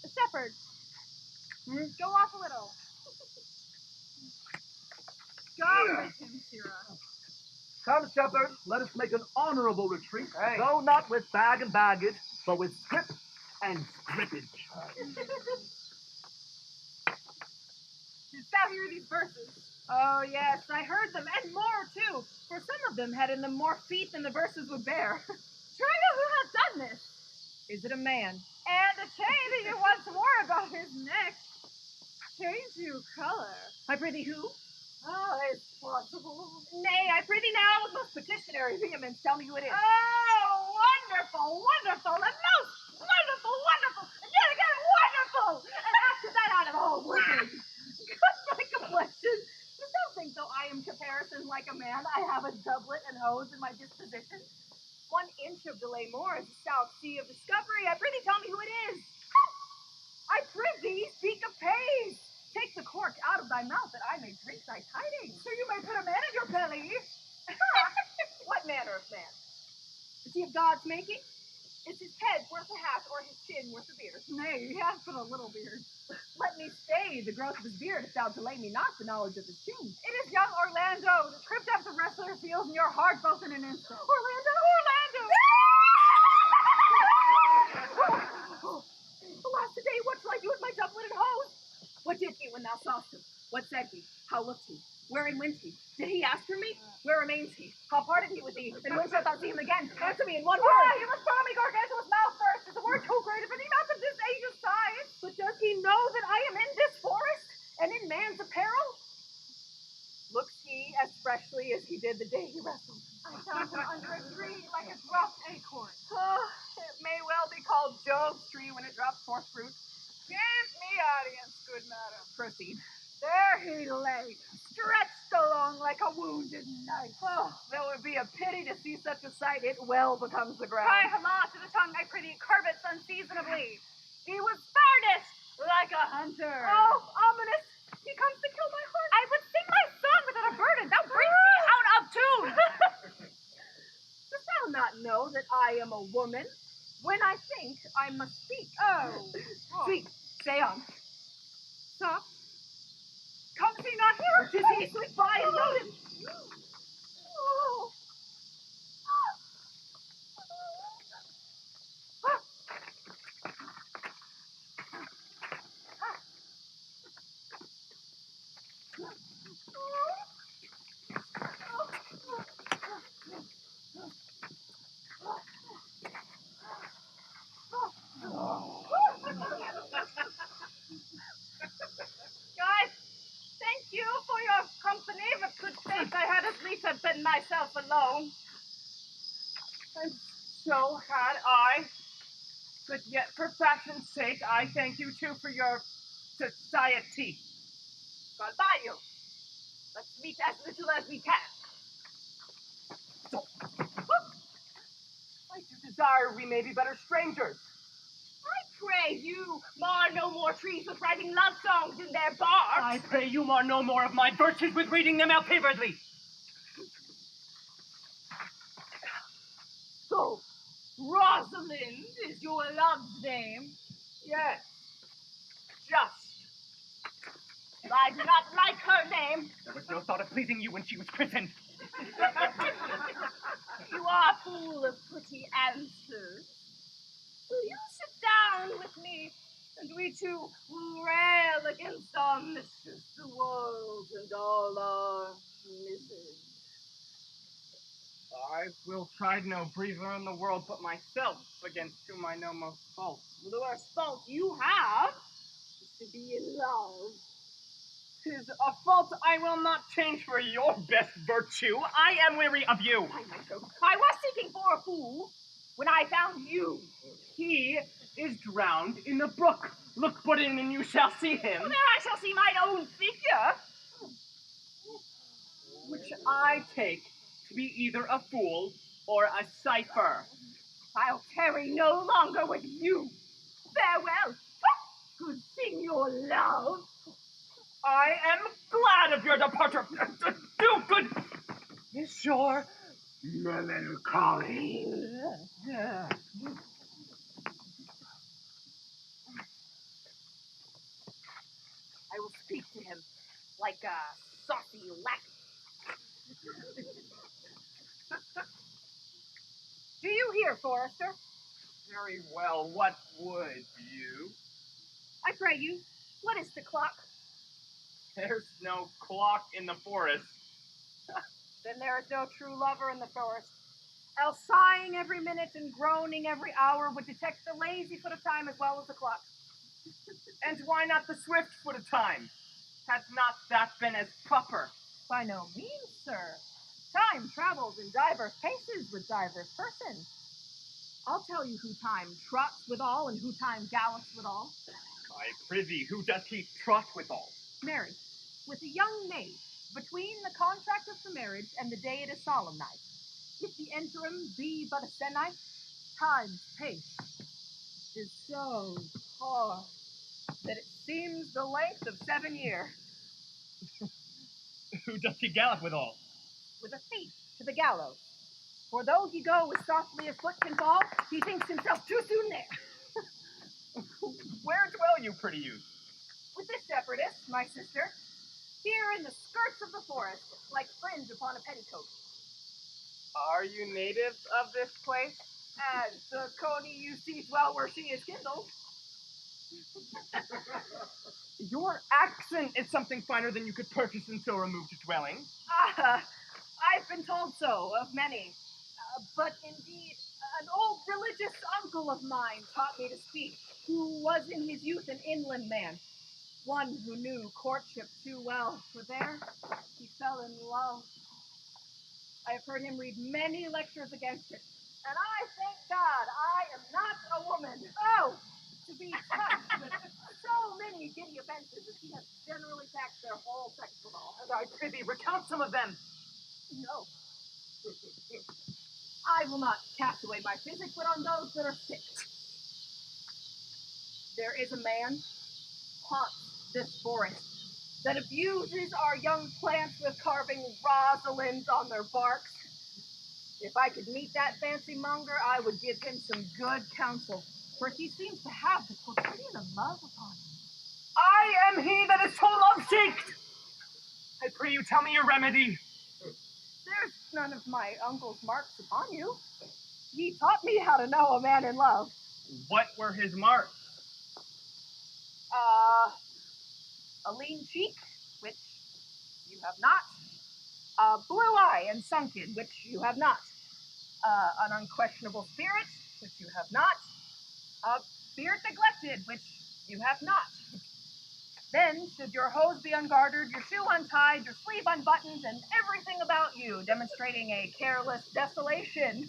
Shepherd, go off a little. Go with him, Sirrah. Come, shepherd, let us make an honorable retreat, though not with bag and baggage, but with scrip and scrippage. Didst thou hear these verses? Oh, yes, I heard them, and more, too, for some of them had in them more feet than the verses would bear. Tria, who hath done this? Is it a man? And a chain that you once wore about his neck. Change you color. I prithee who? Oh, it's possible. Nay, I prithee now with most petitionary vehemence, tell me who it is. Oh, wonderful, wonderful, and most wonderful, wonderful, and yet again wonderful! And after that, out of the whole wicked. Good my complexion. Dost thou think though I am caparisoned like a man, I have a doublet and hose in my disposition? 1 inch of delay more is the south sea of discovery. I prithee tell me who it is. I prithee speak of pace. Take the cork out of thy mouth that I may drink thy tidings. So you may put a man in your belly. What manner of man? Is he of God's making? Is his head worth a hat or his chin worth a beard? Nay, he has but a little beard. Let me stay the growth of his beard if thou delay me not the knowledge of his chin. It is young Orlando, the tripped up the wrestler feels in your heart both in an instant. Orlando! Alas, today, what shall I do with my doublet and hose? What did he when thou sawest him? What said he? How looked he? Wherein went he? Did he ask for me? Where remains he? How parted he with thee? And when shalt thou see him again? Answer me in one word. You must tell me Gargantua's mouth first. Is a word too great of any mouth of this age's size? But does he know that I am in this forest and in man's apparel? Looks he as freshly as he did the day he wrestled? I found him under a tree like a dropped acorn. Oh, it may well be called Job's tree when it drops forth fruit. Give me audience, good madam. Proceed. There he lay, stretched along like a wounded knight. Oh, that would be a pity to see such a sight. It well becomes the ground. Cry hama to the tongue, I prithee, curb it unseasonably. He was furnished like a hunter. Oh, ominous! He comes to kill my heart. I would sing my song without a burden. Thou bringest me out of tune. Dost thou not know that I am a woman? When I think, I must speak. Oh. Speak. Say on. Stop. Comes he not here? Tis he. Slip by and note him. Oh. Guys, thank you for your company, but good faith I had a myself alone. And so had I. But yet, for fashion's sake, I thank you too for your society. God buy you. Let's meet as little as we can. I do desire we may be better strangers. I pray you mar no more trees with writing love songs in their barks. I pray you mar no more of my virtues with reading them out favoredly. So, Rosalind is your love's name? Yes, just. I do not like her name. There was no thought of pleasing you when she was christened. You are full of pretty answers. Will you sit down with me, and we two will rail against our mistress, the world, and all our misery? I will chide no breather in the world but myself, against whom I know most fault. The worst fault you have is to be in love. 'Tis a fault I will not change for your best virtue. I am weary of you. I was seeking for a fool when I found you. He is drowned in the brook. Look but in and you shall see him. Well, there I shall see mine own figure. Which I take to be either a fool or a cipher. I'll tarry no longer with you. Farewell. Good thing your love. I am glad of your departure. Do good. Is your melancholy. I will speak to him like a saucy lackey. Do you hear, Forester? Very well. What would you? I pray you, what is the clock? There's no clock in the forest. Then there is no true lover in the forest. Else sighing every minute and groaning every hour would detect the lazy foot of time as well as the clock. And why not the swift foot of time? Has not that been as proper? By no means, sir. Time travels in diverse paces with diverse persons. I'll tell you who time trots withal and who time gallants withal. I prithee, who doth he trot withal? Married, with a young maid, between the contract of the marriage and the day it is solemnized. If the interim be but a sennight, time's pace is so hard that it seems the length of 7 years. Who doth he gallop withal? With a thief to the gallows. For though he go as softly as foot can fall, he thinks himself too soon there. Where dwell you, pretty youth? With this shepherdess, my sister, here in the skirts of the forest, like fringe upon a petticoat. Are you native of this place? And the coney you see dwell where she is kindled. Your accent is something finer than you could purchase in so removed a dwelling. I've been told so of many. But indeed, an old religious uncle of mine taught me to speak, who was in his youth an inland man. One who knew courtship too well, for there he fell in love. I have heard him read many lectures against it, and I thank God I am not a woman. Oh, to be touched with so many giddy offenses as he has generally taxed their whole sex with all. And I prithee, recount some of them. No. I will not cast away my physic, but on those that are sick. There is a man haunts this forest that abuses our young plants with carving Rosalinds on their barks. If I could meet that fancy monger, I would give him some good counsel, for he seems to have the quotidian of love upon him. I am he that is so love-seeked. I pray you tell me your remedy. There's none of my uncle's marks upon you. He taught me how to know a man in love. What were his marks? A lean cheek, which you have not. A blue eye and sunken, which you have not. An unquestionable spirit, which you have not. A beard neglected, which you have not. Then, should your hose be ungartered, your shoe untied, your sleeve unbuttoned, and everything about you demonstrating a careless desolation.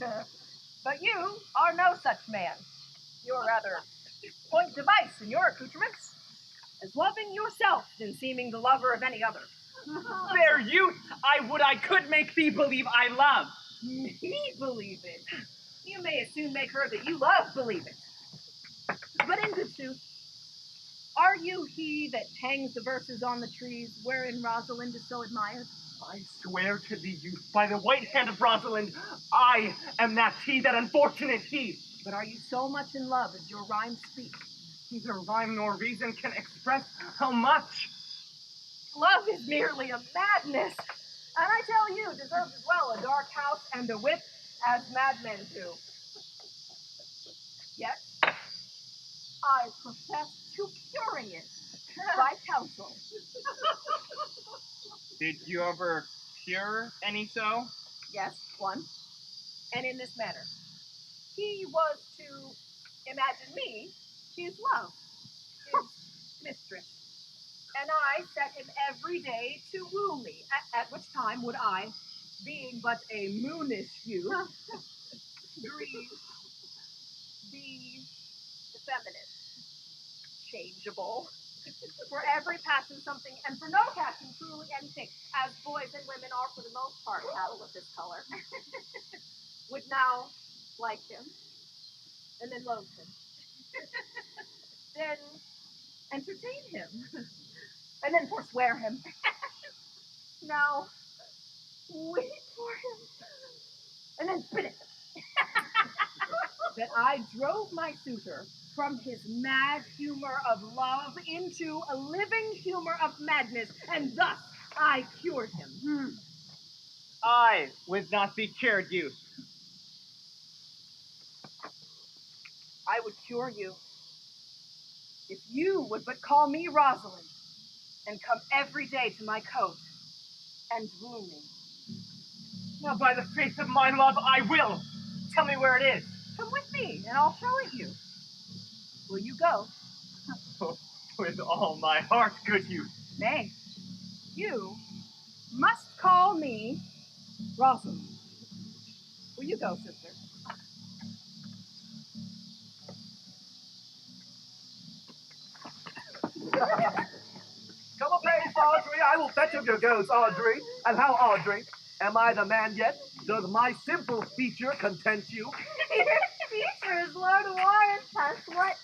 But you are no such man. You are rather point device in your accoutrements, as loving yourself than seeming the lover of any other. Fair youth, I could make thee believe I love. Me believe it. You may as soon make her that you love believe it. But in good truth, are you he that hangs the verses on the trees wherein Rosalind is so admired? I swear to thee, youth, by the white hand of Rosalind, I am that unfortunate he. But are you so much in love as your rhymes speak? Neither rhyme nor reason can express how much. Love is merely a madness, and I tell you, deserves as well a dark house and a whip as madmen do. Yet, I profess to curing it by counsel. Did you ever cure any so? Yes, one. And in this manner. He was to imagine me his love, his mistress. And I set him every day to woo me, at which time would I, being but a moonish youth, grieve, be effeminate, changeable, for every passion something, and for no passion truly anything, as boys and women are for the most part cattle of this color, would now like him, and then loathe him, then entertain him, and then forswear him. Now, wait for him, and then spit at him. That I drove my suitor from his mad humor of love into a living humor of madness, and thus I cured him. I would not be cured, youth. I would cure you if you would but call me Rosalind and come every day to my coat and woo me. Now, by the faith of my love, I will. Tell me where it is. Come with me, and I'll show it you. Will you go? With all my heart, good youth. Nay, you must call me Rosalind. Will you go, sister? Come apace, Audrey. I will fetch of your goats, Audrey. And how, Audrey? Am I the man yet? Does my simple feature content you? Features, Lord Warren, us what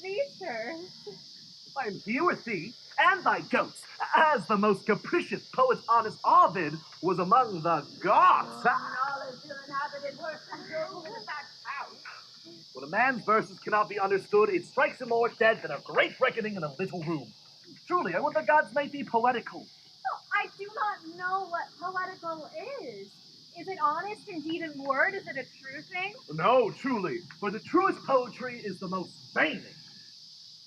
features? I am here with thee and thy goats, as the most capricious poet honest Ovid was among the gods. Knowledge to inhabited worse than Job in that house. When a man's verses cannot be understood, it strikes him more dead than a great reckoning in a little room. Truly, I would the gods make thee poetical. Oh, I do not know what poetical is. Is it honest indeed in word? Is it a true thing? No, truly, for the truest poetry is the most vain.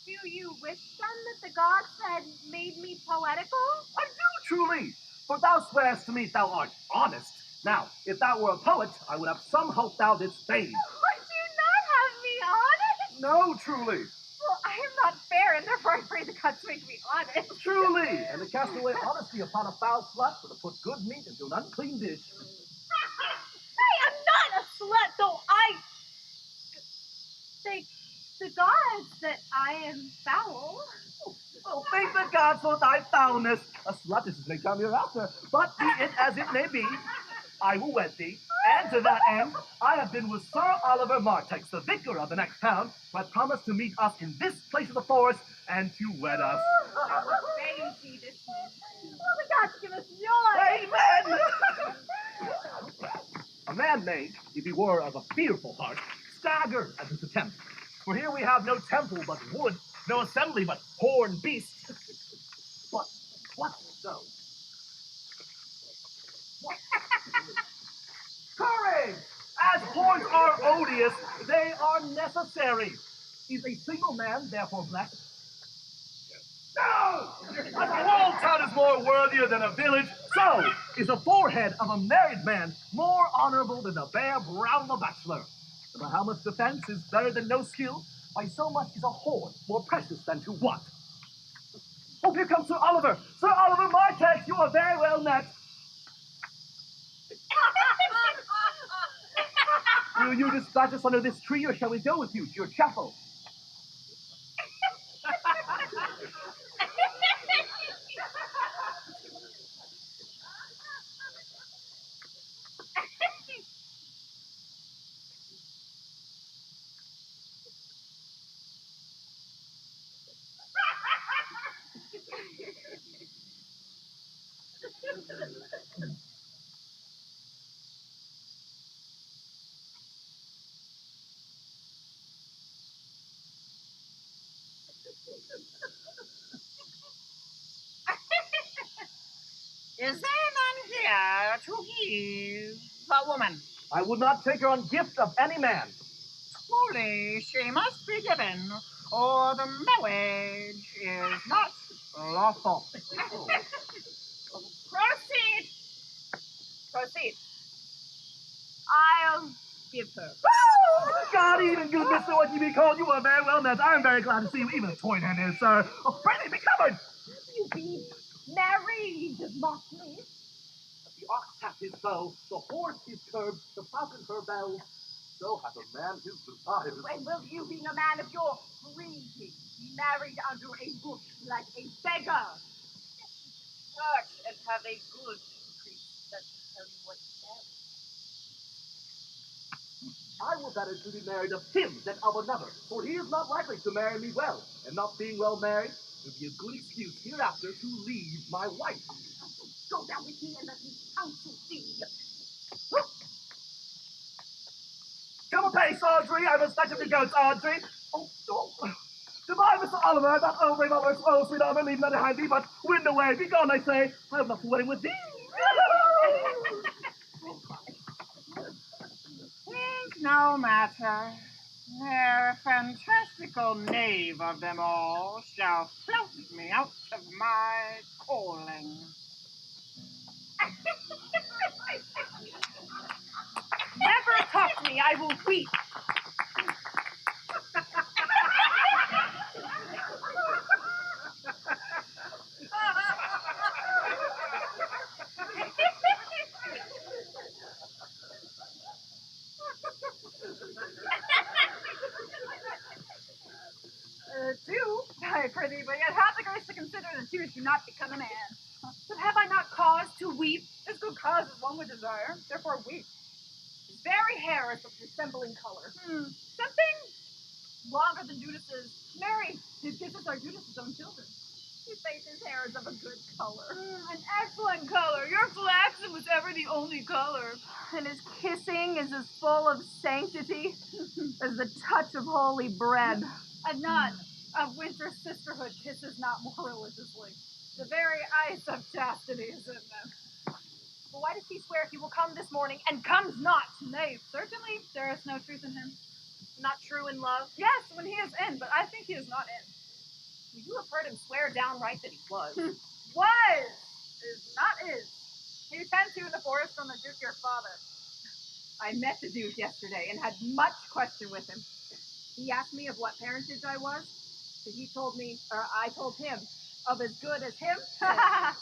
Do you wish then that the gods had made me poetical? I do, truly, for thou swearest to me thou art honest. Now, if thou were a poet, I would have some hope thou didst feign. Would you not have me honest? No, truly. Well, I am not fair, and therefore I pray the gods make me honest. Truly, and to cast away honesty upon a foul slut, or to put good meat into an unclean dish. I am not a slut, though I thank the gods that I am foul. Oh, thank the gods for thy foulness. A slut is may come hereafter, but be it as it may be, I will wed thee. And to that end, I have been with Sir Oliver Martex, the vicar of the next town, who had promised to meet us in this place of the forest and to wed us. I would fain see this. Oh, the gods give us joy. Amen! A man may, if he were of a fearful heart, stagger at this attempt. For here we have no temple but wood, no assembly but horned beasts. But what so? What? Courage! As horns are odious, they are necessary. Is a single man therefore blessed? No! As a whole town is more worthier than a village, so is the forehead of a married man more honorable than the bare brow of a bachelor. And by how much defense is better than no skill, by so much is a horn more precious than to what? Oh, here comes Sir Oliver! Sir Oliver Martex, you are very well met. Will you dispatch us under this tree, or shall we go with you to your chapel? Is there none here to give the woman? I would not take her on gift of any man. Truly, she must be given, or the marriage is not lawful. Proceed. Proceed. I'll give her. God, even good, Mr. What you be called, you are very well met. I am very glad to see you, even a toy hand is, sir. Oh, pray be covered! You be married, mockly. The ox hath his bow, the horse his curb, the falcon her bell. So hath a man his desires. When will you, being a man of your breeding, be married under a bush like a beggar? Search and have a good priest that will tell you what to marry. I will better to be married of him than of another, for he is not likely to marry me well, and not being well married will be a good excuse hereafter to leave my wife. Go down with me and let me counsel thee. Come apace, Audrey. I must fetch up the goats, Audrey. Oh. Goodbye, Mr. Oliver. That brave Oliver, oh, sweet Oliver, leave not behind thee, but wind away. Be gone, I say. I have not wedding with thee. It's no matter. The fantastical knave of them all shall float me out of my calling. Never talk to me, I will weep. Do, I prithee, but yet have the grace to consider that you should not become a man. But have I not cause to weep? As good cause as one would desire, therefore weep. His very hair is of dissembling color. Something longer than Judas's. Mary, his kisses are Judas's own children. You say his hair is of a good color. An excellent color. Your flaxen was ever the only color. And his kissing is as full of sanctity as the touch of holy bread. And none of winter sisterhood kisses not more religiously. The very ice of chastity is in them. But why does he swear he will come this morning and comes not? Nay, certainly there is no truth in him. Not true in love? Yes, when he is in, but I think he is not in. You have heard him swear downright that he was. Was! Is not is. He tends to in the forest from the Duke your father. I met the Duke yesterday and had much question with him. He asked me of what parentage I was, and he told me, or I told him, of as good as him.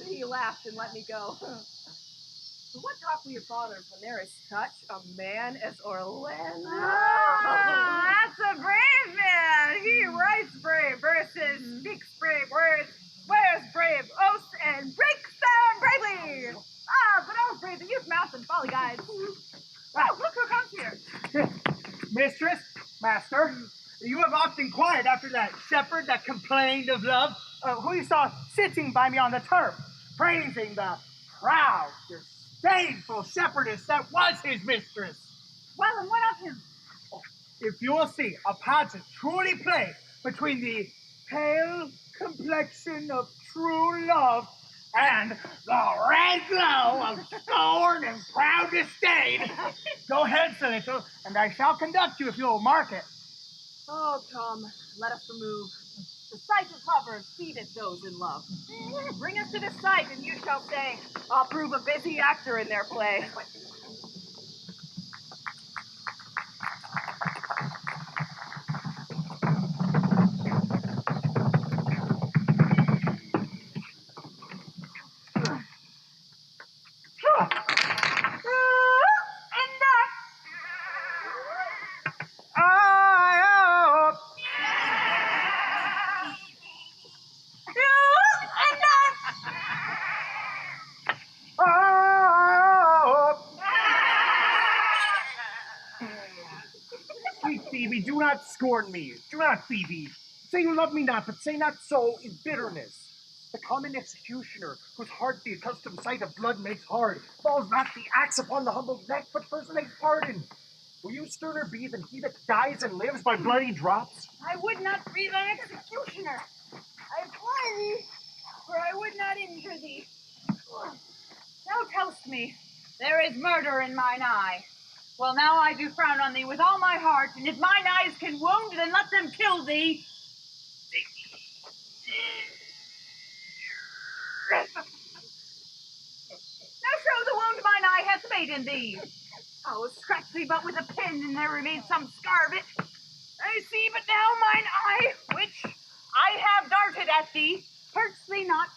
He laughed and let me go. But what talk with your fathers when there is such a man as Orlando? That's a brave man. He writes brave verses, speaks brave words, swears brave oaths, and breaks them bravely. But I was brave the youth mounts and folly guides. Oh, look who comes here. Mistress, master, you have often inquired after that shepherd that complained of love, who you saw sitting by me on the turf, praising the proud, disdainful shepherdess that was his mistress. Well, and what of him? If you will see a pageant truly played between the pale complexion of true love and the red glow of scorn and proud disdain, go ahead, Celito, and I shall conduct you if you will mark it. Oh, come, let us remove. The sight of lovers feedeth those in love. Bring us to this sight, and you shall say, I'll prove a busy actor in their play. Phoebe, do not scorn me. Do not, Phoebe. Say you love me not, but say not so in bitterness. The common executioner, whose heart the accustomed sight of blood makes hard, falls not the axe upon the humble neck, but first makes pardon. Will you sterner be than he that dies and lives by bloody drops? I would not breathe on executioner. I implore thee, for I would not injure thee. Thou tell'st me there is murder in mine eye. Well, now I do frown on thee with all my heart, and if mine eyes can wound, then let them kill thee. Now show the wound mine eye hath made in thee. Oh, scratch thee but with a pin, and there remains some scar of it. I see but now mine eye, which I have darted at thee, hurts thee not.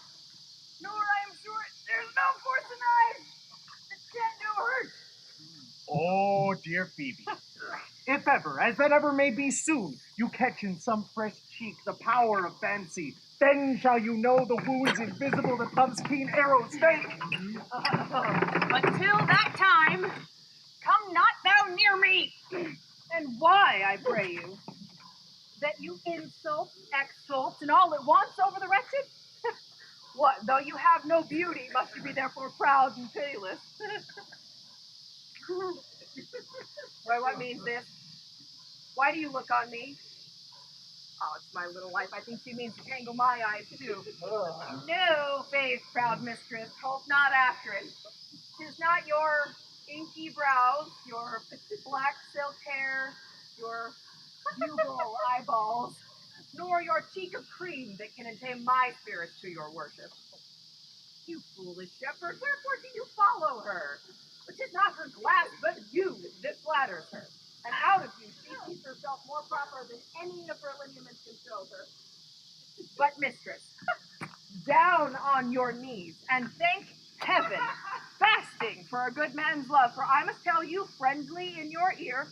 Nor I am sure there's no force in eyes that can do hurt. Oh, dear Phoebe, if ever, as that ever may be soon, you catch in some fresh cheek the power of fancy, then shall you know the wounds invisible that love's keen arrows fake. But till that time, come not thou near me. And why, I pray you? That you insult, exult, and all at once over the wretched? What, though you have no beauty, must you be therefore proud and pitiless? Why, what means this? Why do you look on me? Oh, it's my little wife. I think she means to tangle my eyes, too. No, faith, proud mistress, hope not after it. 'Tis not your inky brows, your black silk hair, your bugle eyeballs, nor your cheek of cream that can attain my spirits to your worship. You foolish shepherd, wherefore do you follow her? Which is not her glass, but you that flatters her. And out of you she sees herself more proper than any of her lineaments can show her. But mistress, down on your knees, and thank heaven, fasting for a good man's love, for I must tell you friendly in your ear,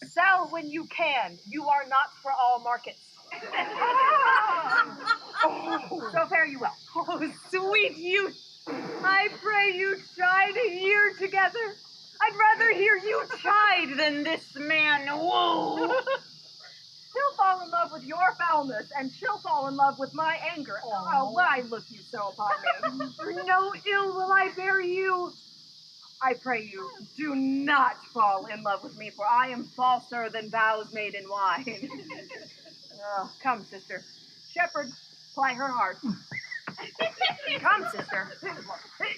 sell when you can, you are not for all markets. So fare you well. Oh, sweet youth, I pray you chide a year together. I'd rather hear you chide than this man woo. He'll fall in love with your foulness, and she'll fall in love with my anger. Oh, why look you so upon me? For no ill will I bear you. I pray you, do not fall in love with me, for I am falser than vows made in wine. Come, sister. Shepherd, ply her heart. Come, sister. Shepherdess,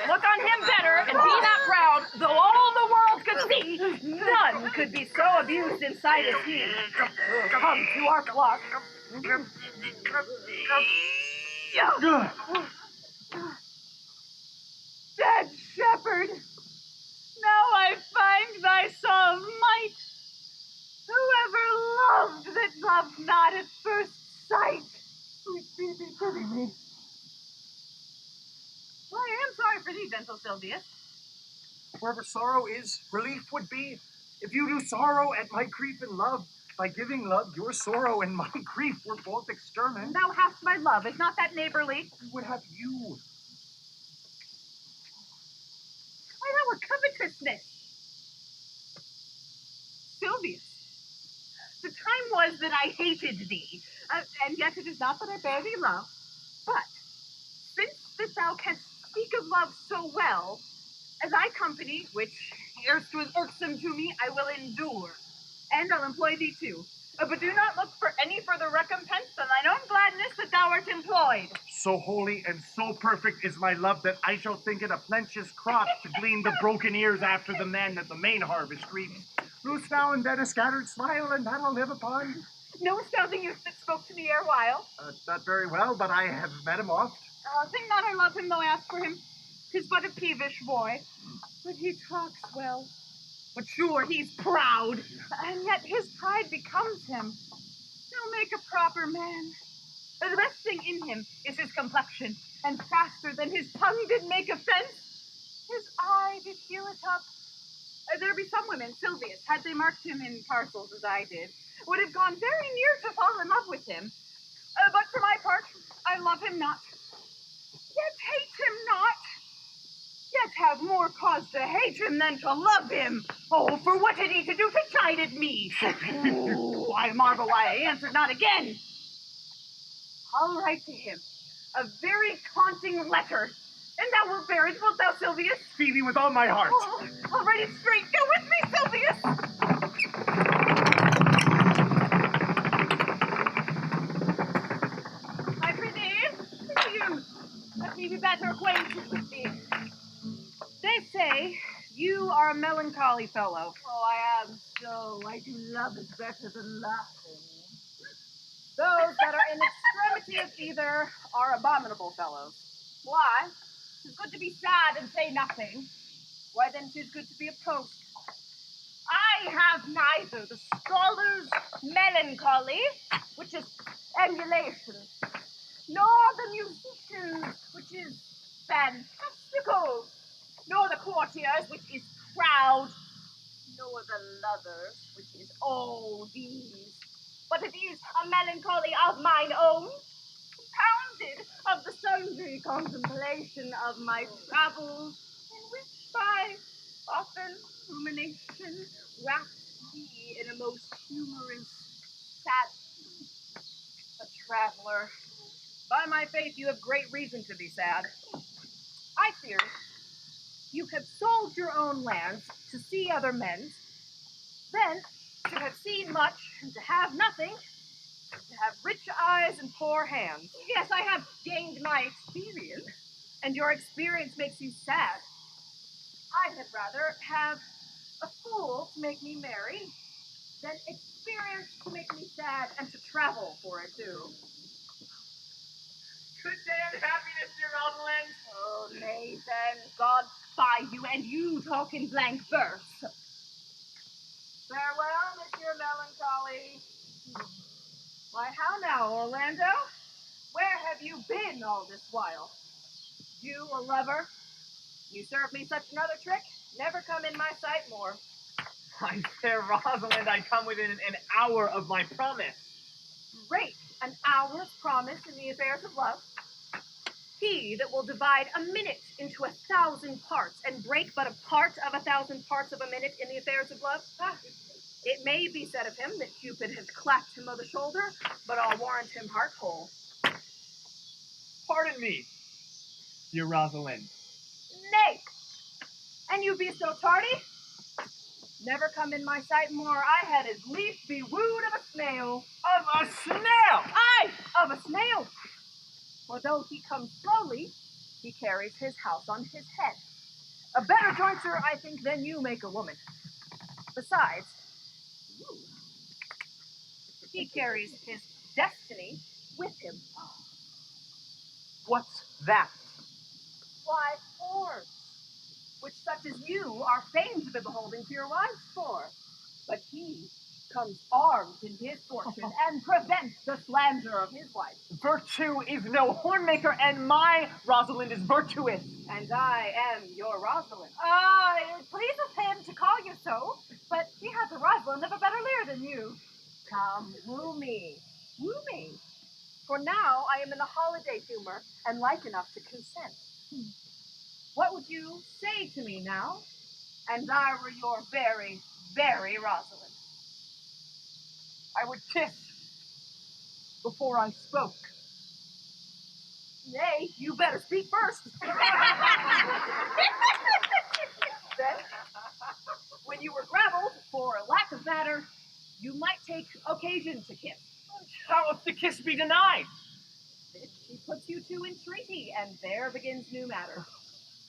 look on him better, and be not proud. Though all the world could see, none could be so abused in sight as he. Come to our flock. Dead shepherd, now I find thy saw of might. Whoever loved that loved not at first sight. Sweet Phoebe, pity me. Well, I am sorry for thee, gentle Sylvius. Wherever sorrow is, relief would be. If you do sorrow at my grief and love, by giving love, your sorrow and my grief were both exterminate. Thou hast my love, is not that neighborly? Would have you. Why, that were covetousness. Sylvius, the time was that I hated thee, and yet it is not that I bear thee love, but since that thou canst speak of love so well, as thy company, which erst was irksome to me, I will endure, and I'll employ thee too. But do not look for any further recompense than thine own gladness that thou art employed. So holy and so perfect is my love that I shall think it a plenteous crop to glean the broken ears after the man that the main harvest reaps. Loose thou and then a scattered smile, and that I'll live upon. Knowest thou the youth that spoke to me erewhile? Not very well, but I have met him oft. Think not I love him, though I ask for him. 'Tis but a peevish boy, but he talks well. But sure, he's proud, and yet his pride becomes him. He'll make a proper man. The best thing in him is his complexion, and faster than his tongue did make offense, his eye did heal it up. There be some women, Sylvius, had they marked him in parcels as I did, would have gone very near to fall in love with him. But for my part, I love him not, yet hate him not. yet have more cause to hate him than to love him. Oh, for what had he to do to chide at me? Ooh, I marvel why I answered not again. I'll write to him a very taunting letter, and thou wilt bear it, wilt thou, Silvius? Phoebe, with all my heart. Oh, I'll write it straight. Go with me, Silvius. I prithee, let me be better acquainted with thee. They say you are a melancholy fellow. Oh, I am so. I do love it better than laughing. Those that are in extremity of either are abominable fellows. Why? 'Tis good to be sad and say nothing. Why then 'tis good to be a post. I have neither the scholar's melancholy, which is emulation, nor the musician's, which is fantastical, nor the courtier's, which is proud, nor the lover's, which is all these. But it is a melancholy of mine own, compounded of the sundry contemplation of my travels, in which by often rumination wraps me in a most humorous sadness. A traveler. By my faith, you have great reason to be sad. I fear you have sold your own lands to see other men's, then to have seen much and to have nothing, to have rich eyes and poor hands. Yes, I have gained my experience, and your experience makes you sad. I had rather have a fool to make me merry than experience to make me sad and to travel for it too. Good day and happiness, dear Rosalind. Oh, Nathan, God spy you, and you talk in blank verse. Farewell, Monsieur Melancholy. Why, how now, Orlando? Where have you been all this while? You, a lover? You serve me such another trick? Never come in my sight more. My fair Rosalind, I come within an hour of my promise. Great, an hour's promise in the affairs of love. He that will divide a minute into 1,000 parts and break but a part of 1,000 parts of a minute in the affairs of love. It may be said of him that Cupid has clapped him on the shoulder, but I'll warrant him heart whole. Pardon me, dear Rosalind. Nay, and you be so tardy? Never come in my sight more. I had as lief be wooed of a snail. Of a snail? Aye, of a snail. For though he comes slowly, he carries his house on his head. A better jointure, I think, than you make a woman. Besides, he carries his destiny with him. What's that? Why, orbs, which such as you are famed to be beholding to your wives for. But he comes armed in his fortune and prevents the slander of his wife. Virtue is no hornmaker, and my Rosalind is virtuous. And I am your Rosalind. It pleases him to call you so, but he has a Rosalind of a better leer than you. Come, woo me. Woo me. For now I am in a holiday humor and like enough to consent. What would you say to me now? And I were your very, very Rosalind. I would kiss before I spoke. Nay, you better speak first. Then, when you were gravelled, for lack of matter, you might take occasion to kiss. How if the kiss be denied? She puts you to entreaty, and there begins new matter.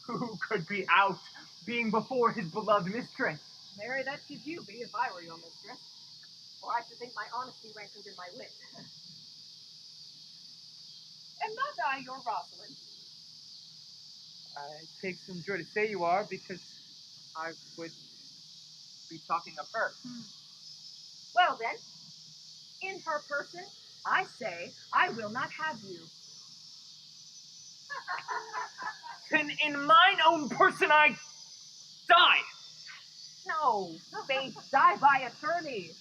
Who could be out, being before his beloved mistress? Marry, that should you be if I were your mistress. For I should think my honesty rankled in my wit. Am not I your Rosalind? I take some joy to say you are, because I would be talking of her. Well then, in her person, I say I will not have you. Then in mine own person I die. No, faith, die by attorney.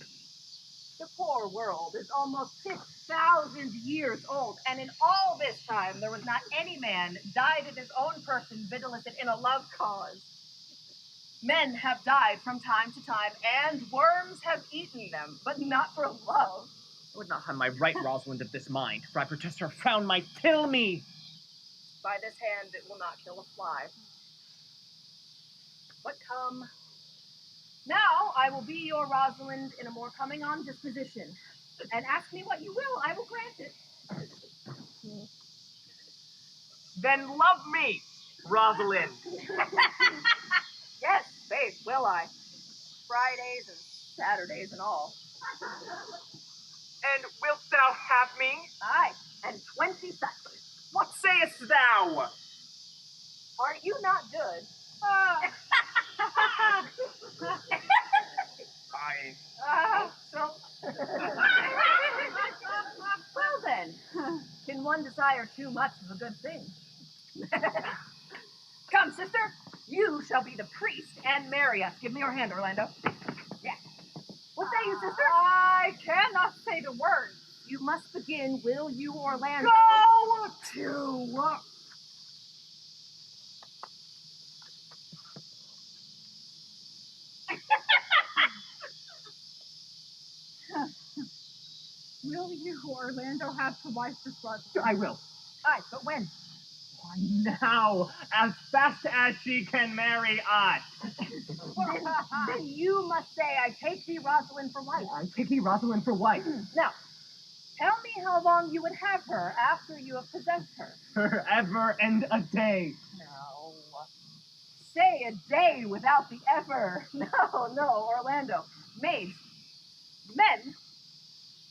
The poor world is almost 6,000 years old, and in all this time, there was not any man died in his own person vigilant in a love cause. Men have died from time to time, and worms have eaten them, but not for love. I would not have my right, Rosalind, of this mind, for I protest her frown might kill me. By this hand, it will not kill a fly. But come. Now I will be your Rosalind in a more coming-on disposition. And ask me what you will, I will grant it. Then love me, Rosalind. Yes, faith, will I. Fridays and Saturdays and all. And wilt thou have me? Aye, and 20 such. What sayest thou? Are you not good? So. Well then, can one desire too much of a good thing? Come, sister, you shall be the priest and marry us. Give me your hand, Orlando. Yeah. What say you, sister? I cannot say the word. You must begin, will you, Orlando? Go to... Will you, Orlando, have to wife this brother? I will. Aye, but when? Why, now, as fast as she can marry us. Then you must say, I take thee, Rosalind, for wife. I take thee, Rosalind, for wife. Now, tell me how long you would have her after you have possessed her. Forever and a day. No. Say a day without the ever. No, Orlando. Maids. Men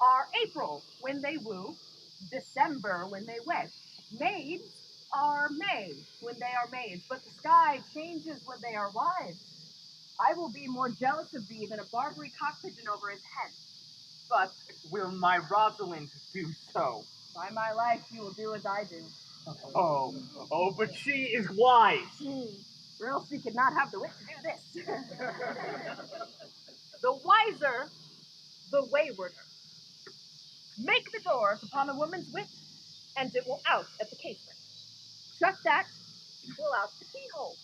are April when they woo, December when they wed. Maids are May when they are maids, but the sky changes when they are wives. I will be more jealous of thee than a Barbary cock pigeon over his head. But will my Rosalind do so? By my life, you will do as I do. Oh, but she is wise. Or else she could not have the wit to do this. The wiser, the waywarder. Make the doors upon a woman's wit, and it will out at the casement. Shut that, it will out the keyhole.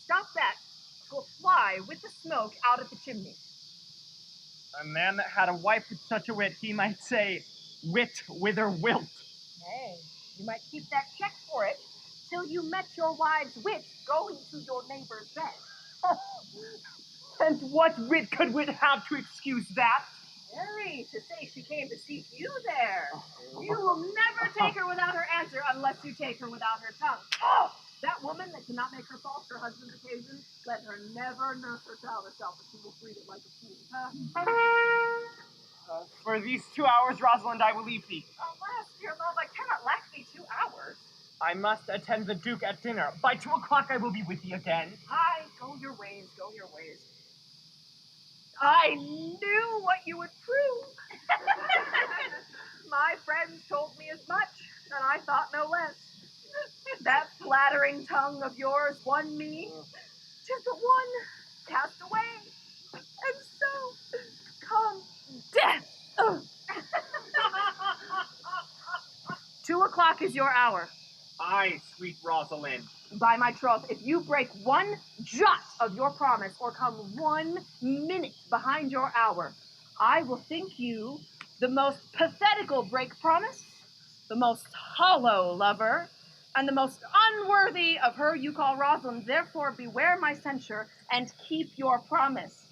Stop that, it will fly with the smoke out at the chimney. A man that had a wife with such a wit, he might say, wit whither wilt. Nay, you might keep that check for it till you met your wife's wit going to your neighbor's bed. And what wit could wit have to excuse that? Mary, to say she came to seek you there. You will never take her without her answer unless you take her without her tongue. Oh, that woman that cannot make her false her husband's occasion, let her never nurse her child herself, but she will breed it like a fool. For these 2 hours, Rosalind, I will leave thee. Alas, dear love, I cannot lack thee 2 hours. I must attend the Duke at dinner. By 2 o'clock I will be with thee again. Aye, go your ways, go your ways. I knew what you would prove. My friends told me as much, and I thought no less. That flattering tongue of yours won me. 'Tis but one cast away, and so come death. 2 o'clock is your hour. Aye, sweet Rosalind. By my troth, if you break one jot of your promise or come 1 minute behind your hour, I will think you the most pathetical break promise, the most hollow lover, and the most unworthy of her you call Rosalind. Therefore, beware my censure and keep your promise.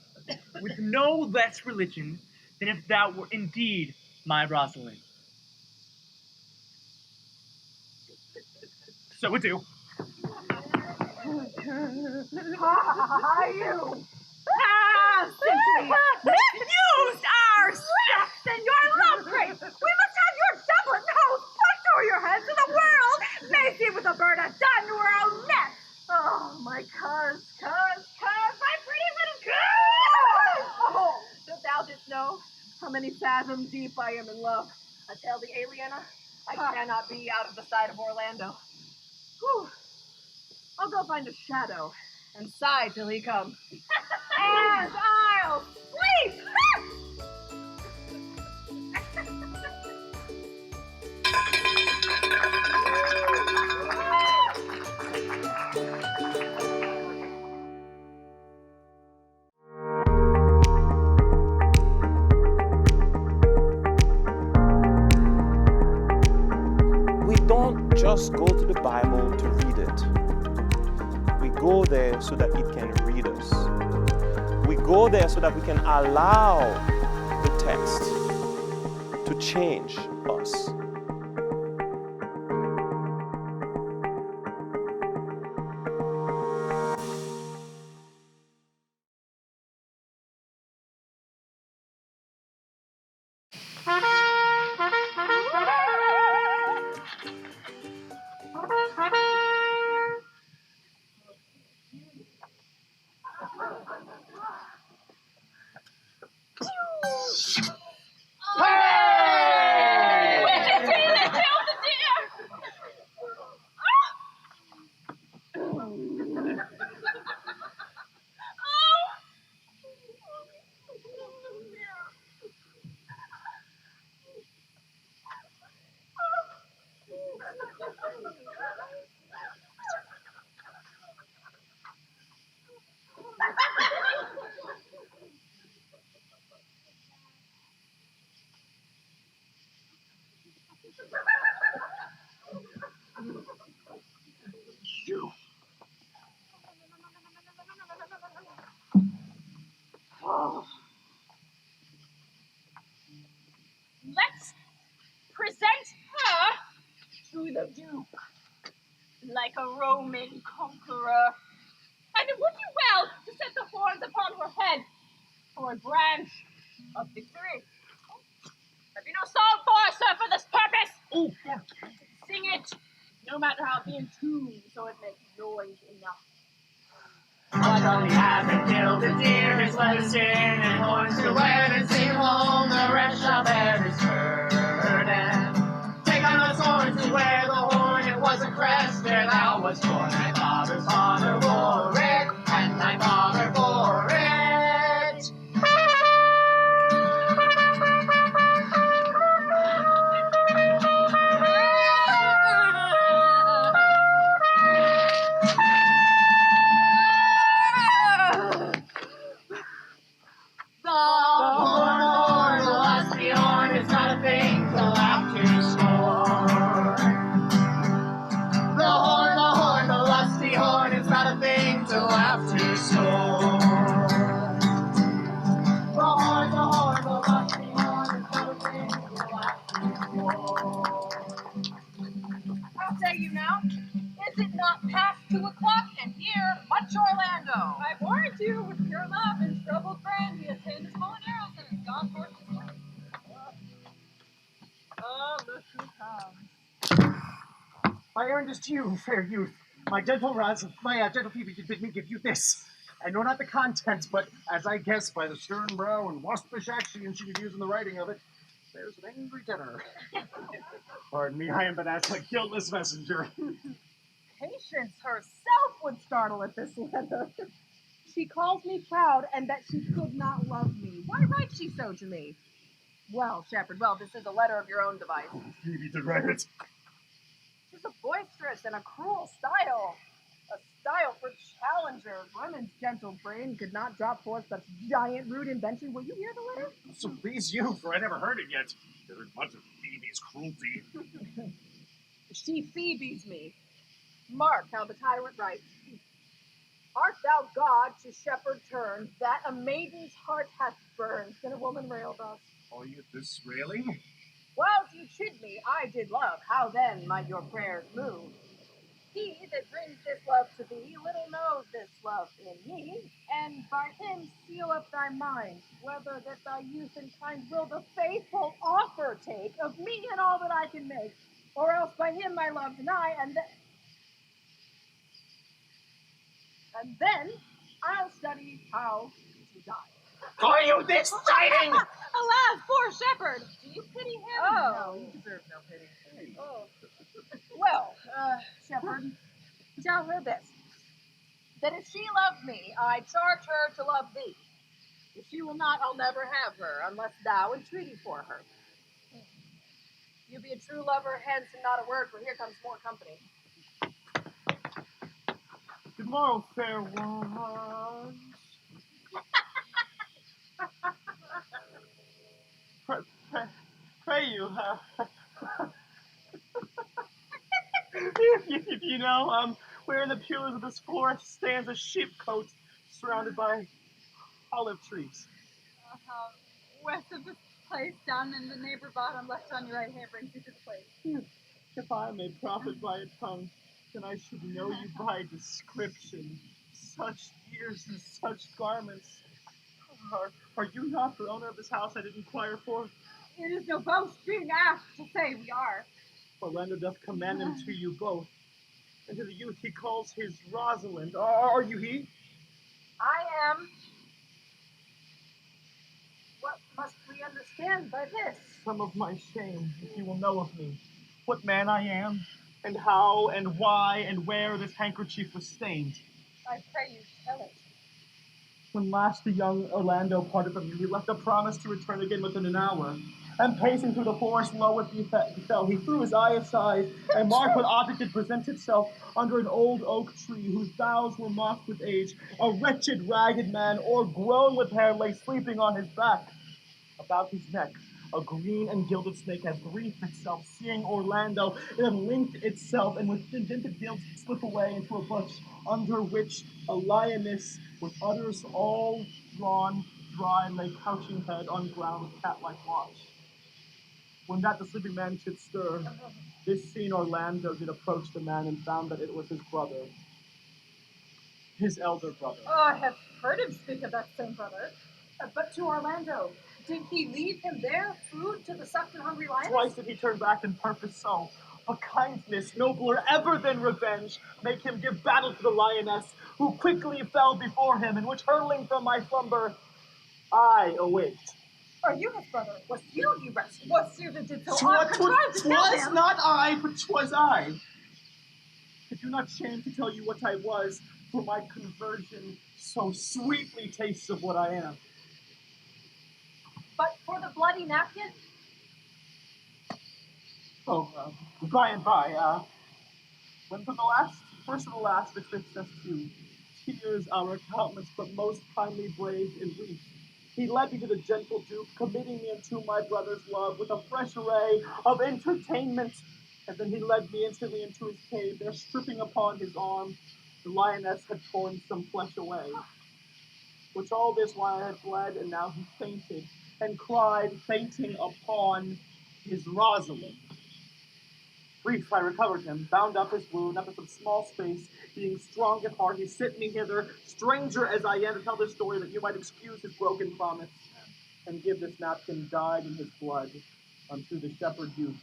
With no less religion than if thou were indeed my Rosalind. So adieu. You! Simply misused our sex and your love grace! We must have your doublet and hose plucked over your head so the world may see with a bird a done to her own nest! Oh, my cuz, my pretty little cuz! Oh, if thou didst know how many fathoms deep I am in love. I tell thee, Aliena, I cannot be out of the sight of Orlando. Whew. I'll go find a shadow and sigh till he comes. And I'll sleep! just go to the Bible to read it. We go there so that it can read us. We go there so that we can allow the text to change us. Let's present her to the Duke like a Roman conqueror. And it would be well to set the horns upon her head for a branch of victory. Have you no song for us, sir, for this purpose? Oh, yeah. Sing it, no matter how it be in tune, so it makes noise enough. What only haven't killed the deer is let us in and horns to wed and sing home the rest shall bear his burden. Take on those horns to wear the horn, it was a crest where thou was born. Thy father's father wore it, and thy father bore it. The lusty horn is not a thing to laugh to scorn. The lusty horn is not a thing to laugh to scorn. The lusty horn is not a thing to laugh to scorn. How say you now? Is it not past 2 o'clock, and here much Orlando? I warrant you, with pure love and troubled brain, he has tamed his bow and arrows and has gone forth his way. Oh, look who comes. My errand is to you, fair youth. My gentle Fiebig did bid me give you this. I know not the contents, but as I guess by the stern brow and waspish action she would use in the writing of it, there's an angry tenor. Pardon me, I am but as a guiltless messenger. Patience herself would startle at this letter. She calls me proud, and that she could not love me. Why writes she so to me? Well, Shepherd, well, this is a letter of your own device. Fiebig did write it. 'Tis a boisterous and a cruel style. A style for challengers. Women's gentle brain could not drop forth such giant rude invention. Will you hear the letter? So please you, for I never heard it yet. There is much of Fiebig's cruelty. She Phoebes me. Mark how the tyrant writes. Art thou God to shepherd turned, that a maiden's heart hath burned? Can a woman rail thus? Are you this railing? Whiles you chid me, I did love. How then might your prayers move? He that brings this love to thee little knows this love in me, and by him seal up thy mind, whether that thy youth and kind will the faithful offer take of me and all that I can make, or else by him my love deny, and then I'll study how to die. Are you this chiding? Alas, poor shepherd! Do you pity him? Oh. No, he deserves no pity. Oh. Well, shepherd, tell her this, that if she love me, I charge her to love thee. If she will not, I'll never have her, unless thou entreaty for her. You be a true lover, hence, and not a word, for here comes more company. Good morrow, fair ones. Pray you, where in the pillars of this forest stands a sheepcote surrounded by olive trees. West of this place, down in the neighbor bottom, left on your right hand brings you to the place. If I may profit by a tongue, then I should know you by description. Such ears and such garments. Are you not the owner of this house I did inquire for? It is no boast being asked to say we are. Orlando doth commend him to you both, and to the youth he calls his Rosalind. Are you he? I am. What must we understand by this? Some of my shame, if you will know of me, what man I am, and how, and why, and where this handkerchief was stained. I pray you tell it. When last the young Orlando parted from you, he left a promise to return again within an hour. And pacing through the forest, lo, it befell. He threw his eye aside, and marked what object had presented itself under an old oak tree, whose boughs were mossed with age. A wretched, ragged man, o'ergrown with hair, lay sleeping on his back. About his neck, a green and gilded snake had wreathed itself. Seeing Orlando, it had linked itself, and with dented gills slip away into a bush, under which a lioness, with udders all drawn dry, lay couching head on ground with cat-like watch. When that the sleeping man should stir, this seen Orlando did approach the man and found that it was his brother, his elder brother. Oh, I have heard him speak of that same brother. But to Orlando, did he leave him there, food to the sucked and hungry lions? Twice did he turn back in purpose so. A kindness nobler ever than revenge make him give battle to the lioness, who quickly fell before him, and which hurtling from my slumber, I awaked. Are you his brother? Was you he rescued? Was you that did so? Twas not I, but 'twas I. I do not shame to tell you what I was, for my conversion so sweetly tastes of what I am. But for the bloody napkin? By and by, when from the first of the last betwixt us two, tears our countenance, but most kindly braved and weak, he led me to the gentle Duke, committing me unto my brother's love with a fresh array of entertainment. And then he led me instantly into his cave, there stripping upon his arm, the lioness had torn some flesh away. Which all this while had bled, and now he fainted, and cried, fainting upon his Rosalind. Brief, I recovered him, bound up his wound, after some small space, being strong at heart, he sent me hither, stranger as I am, to tell this story, that you might excuse his broken promise, and give this napkin dyed in his blood unto the shepherd youth,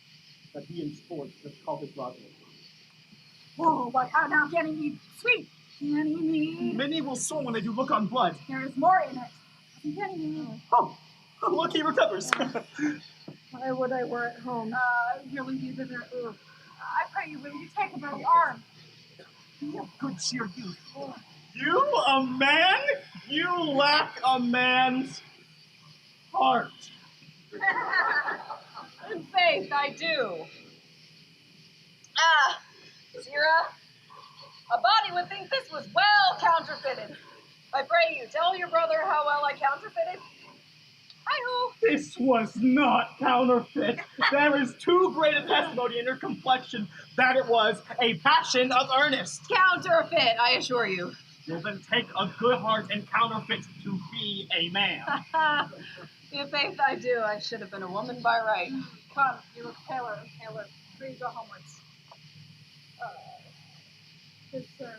that he in sport doth call his Rosalind. Oh, but how now, Ganymede, sweet Ganymede. Many will swoon when they do look on blood. There is more in it. Ganymede. Oh, look, he recovers. I would I were at home. Here we be thither. I pray you, will you take him by the arm? Be of good cheer, youth. You, a man? You lack a man's heart. In faith, I do. Zira, a body would think this was well counterfeited. I pray you, tell your brother how well I counterfeited. Hi-ho. This was not counterfeit. There is too great a testimony in her complexion that it was a passion of earnest. Counterfeit, I assure you. Well, then take a good heart and counterfeit to be a man. In faith, I do. I should have been a woman by right. Come, you look paler and paler. Pray go homewards. Good sir.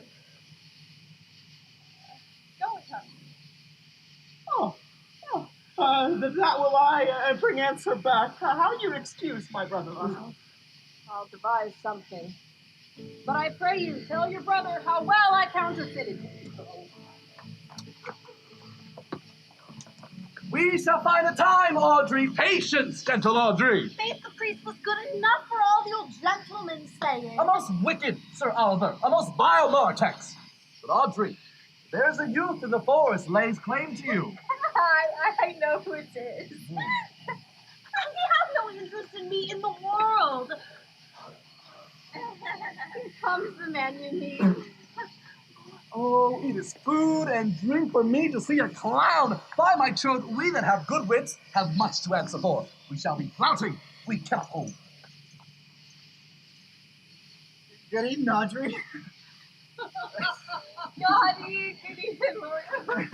Go with him. That will I bring answer back. How you excuse my brother? I'll devise something. But I pray you, tell your brother how well I counterfeited. We shall find a time, Audrey. Patience, gentle Audrey. Faith the priest was good enough for all the old gentlemen saying. A most wicked Sir Oliver, a most vile Lortex. But Audrey, there's a youth in the forest lays claim to you. I know who it is. He has no interest in me in the world. Here comes the man you need. Oh, it is food and drink for me to see a clown. By my troth, we that have good wits have much to answer for. We shall be flouting. We cannot hold. Good evening, Audrey. Good evening, William.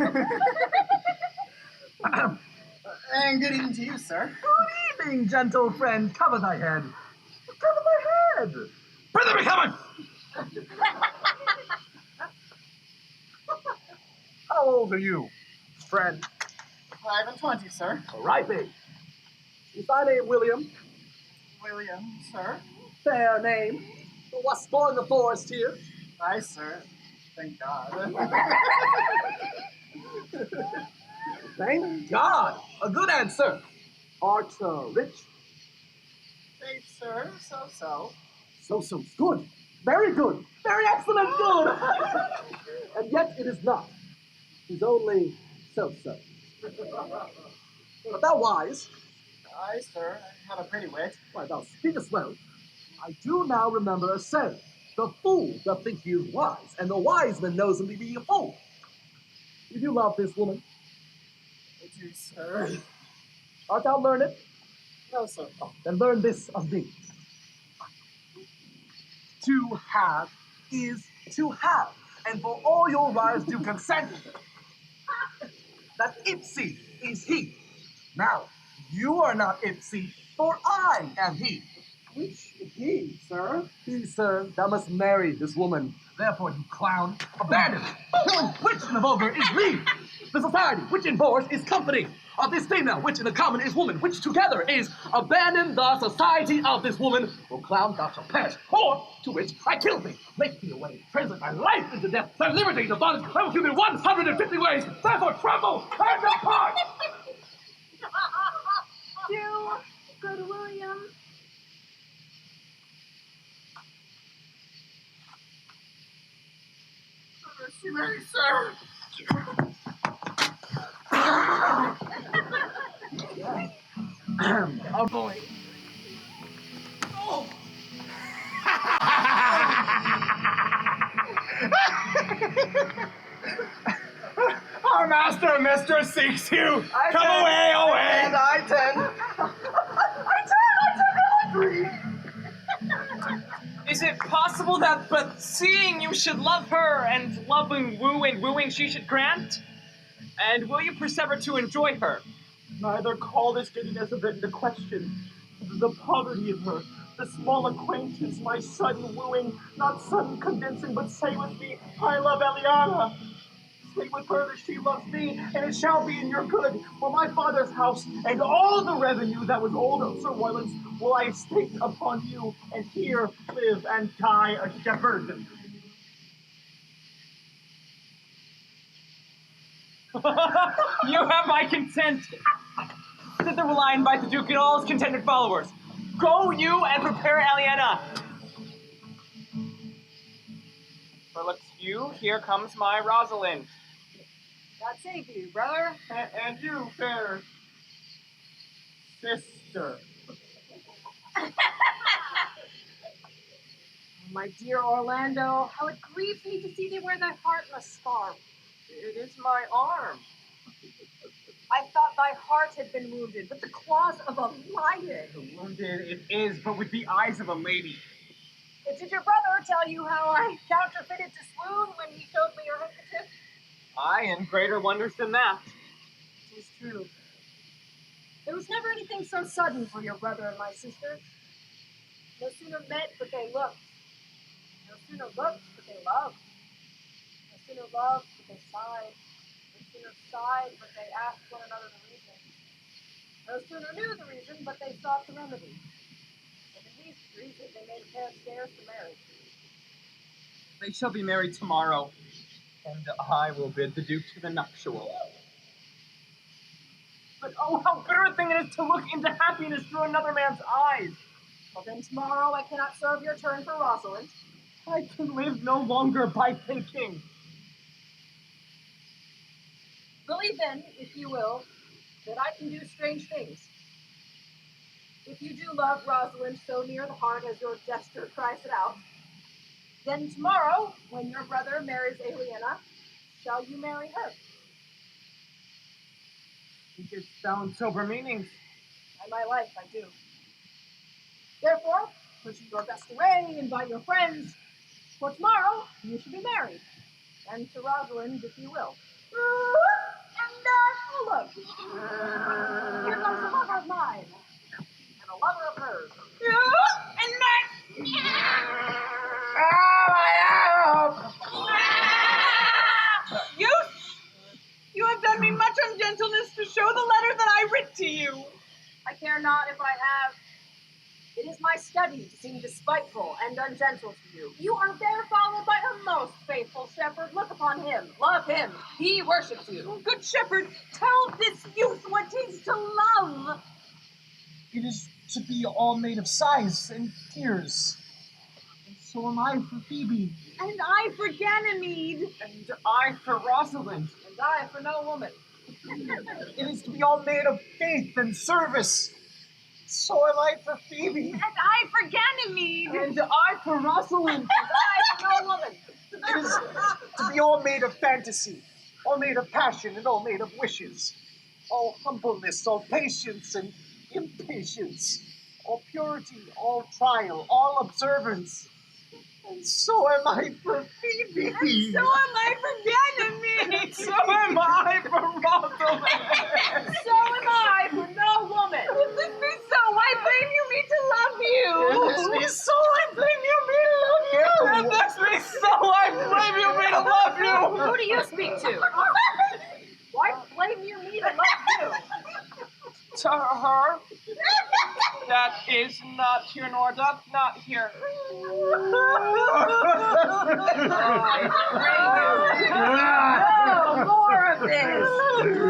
And good evening to you, sir. Good evening, gentle friend. Cover thy head. Cover thy head. Brother, be coming! How old are you, friend? 5 and 20, sir. Right, then. Is thy name William? William, sir. Fair name. What's born in the forest here? Aye, sir. Thank God. Thank God. A good answer. Art rich? Faith, sir. So. So. Good. Very good. Very excellent good. And yet it is not. He's only so. But thou wise. Aye, sir. I have a pretty wit. Why, thou speakest well. I do now remember a saying. The fool doth think he is wise, and the wise man knows him to be a fool. If you love this woman, I do, sir. art thou learned? No, sir. Oh, then learn this of me. To have is to have, and for all your wives do consent that ipsi is he. Now, you are not ipsi, for I am he. Which he, sir? He, sir, thou must marry this woman. Therefore, you clown, abandon. Which in the vulgar is me. The society, which in force is company of this female, which in the common is woman, which together is abandon the society of this woman, or clown thou shalt perish. Or, to which I kill thee, make thee away, translate my life into death, thy liberty into bondage, I will kill thee 150 ways, therefore tremble and depart! Do, good William. Mercy, Mary, sir. Oh boy. Oh. Our master and mistress seeks you. Come away. And I tend. Is it possible that but seeing you should love her, and loving woo and wooing she should grant? And will you persever to enjoy her? Neither call this giddiness of it into question. The poverty of her, the small acquaintance, my sudden wooing, not sudden condensing, but say with me, I love Eliana. Say with her that she loves me, and it shall be in your good. For my father's house and all the revenue that was old of Sir Royland's will I stake upon you, and here live and die a shepherd. You have my consent. Thither will I invite the Duke and all his contented followers. Go you and prepare Eliana. For look you, here comes my Rosalind. God save you, brother. And you, fair sister. My dear Orlando, how it grieves me to see thee wear thy heart in a scarf. It is my arm. I thought thy heart had been wounded with the claws of a lion. Wounded it is, but with the eyes of a lady. Did your brother tell you how I counterfeited to swoon when he showed me your handkerchief? Aye, and greater wonders than that. It is true. There was never anything so sudden for your brother and my sister. No sooner met, but they looked. No sooner looked, but they loved. No sooner loved, but they sighed. No sooner sighed, but they asked one another the reason. No sooner knew the reason, but they sought the remedy. And in these reasons, they made a pair of stairs for marriage. They shall be married tomorrow, and I will bid the Duke to the nuptial. But oh, how bitter a thing it is to look into happiness through another man's eyes. Well, then tomorrow I cannot serve your turn for Rosalind. I can live no longer by thinking. Believe then, if you will, that I can do strange things. If you do love Rosalind so near the heart as your gesture cries it out, then tomorrow, when your brother marries Eliana, shall you marry her? Thinkest thou in sober meanings? By my life, I do. Therefore, put you your best array, invite your friends, For tomorrow, you should be married. And to Rosalind, if you will. Oh, look. Here comes a lover of mine. And a lover of hers. Youth, you have done me much ungentleness to show the letter that I writ to you. I care not if I have. It is my study to seem despiteful and ungentle to you. You are there followed by a most faithful shepherd. Look upon him. Love him. He worships you. Good shepherd, tell this youth what 'tis to love. It is to be all made of sighs and tears. And so am I for Fiebig. And I for Ganymede. And I for Rosalind. And I for no woman. It is to be all made of faith and service. So am I for Fiebig. And I for Ganymede. And I for Rosalind. And I for no woman. It is to be all made of fantasy, all made of passion, and all made of wishes. All humbleness, all patience and impatience, all purity, all trial, all observance. And so am I for Fiebig. And so am I for Ganymede. So am I for Rosalind. So am I for no woman. If this be so, I blame you me to love you. If this be so, I blame you me to love you. If this be so, I blame you me to love you. Who do you speak to? Why blame you me to love you? To her. That is not here, nor doth not here. Oh, more of this.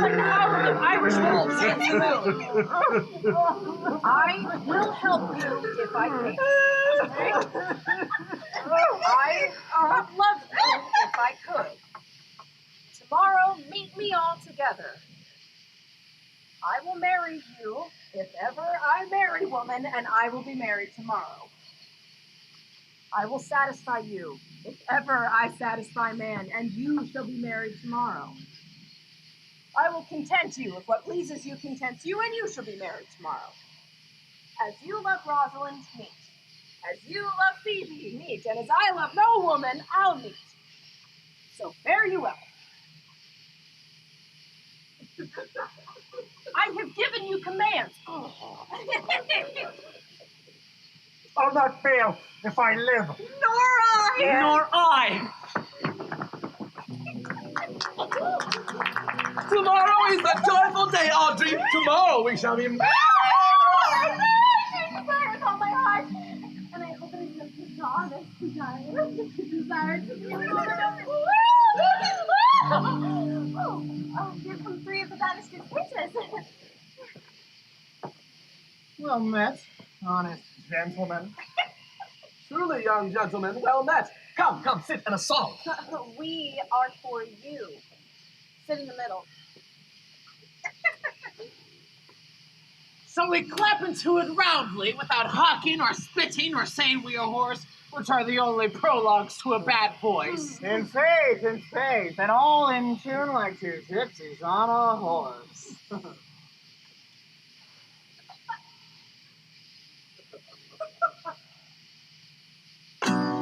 Like the howl of Irish wolves against the moon. I will help you if I can. Okay? I would love you if I could. Tomorrow, meet me all together. I will marry you if ever I marry woman, and I will be married tomorrow. I will satisfy you if ever I satisfy man, and you shall be married tomorrow. I will content you if what pleases you contents you, and you shall be married tomorrow. As you love Rosalind, meet. As you love Fiebig, meet. And as I love no woman, I'll meet. So fare you well. I have given you commands. I'll not fail if I live. Nor I. Nor I. Tomorrow is a joyful day, Audrey. Tomorrow we shall be married. With all my heart. And I hope it is just the honest desire to be a woman. Oh, here come three of the banished princes. Well met, honest gentlemen. Truly, young gentlemen, well met. Come, sit in a song. We are for you. Sit in the middle. So we clap into it roundly, without hawking or spitting or saying we are whores, which are the only prologues to a bad voice. In faith, and all in tune like two gypsies on a horse.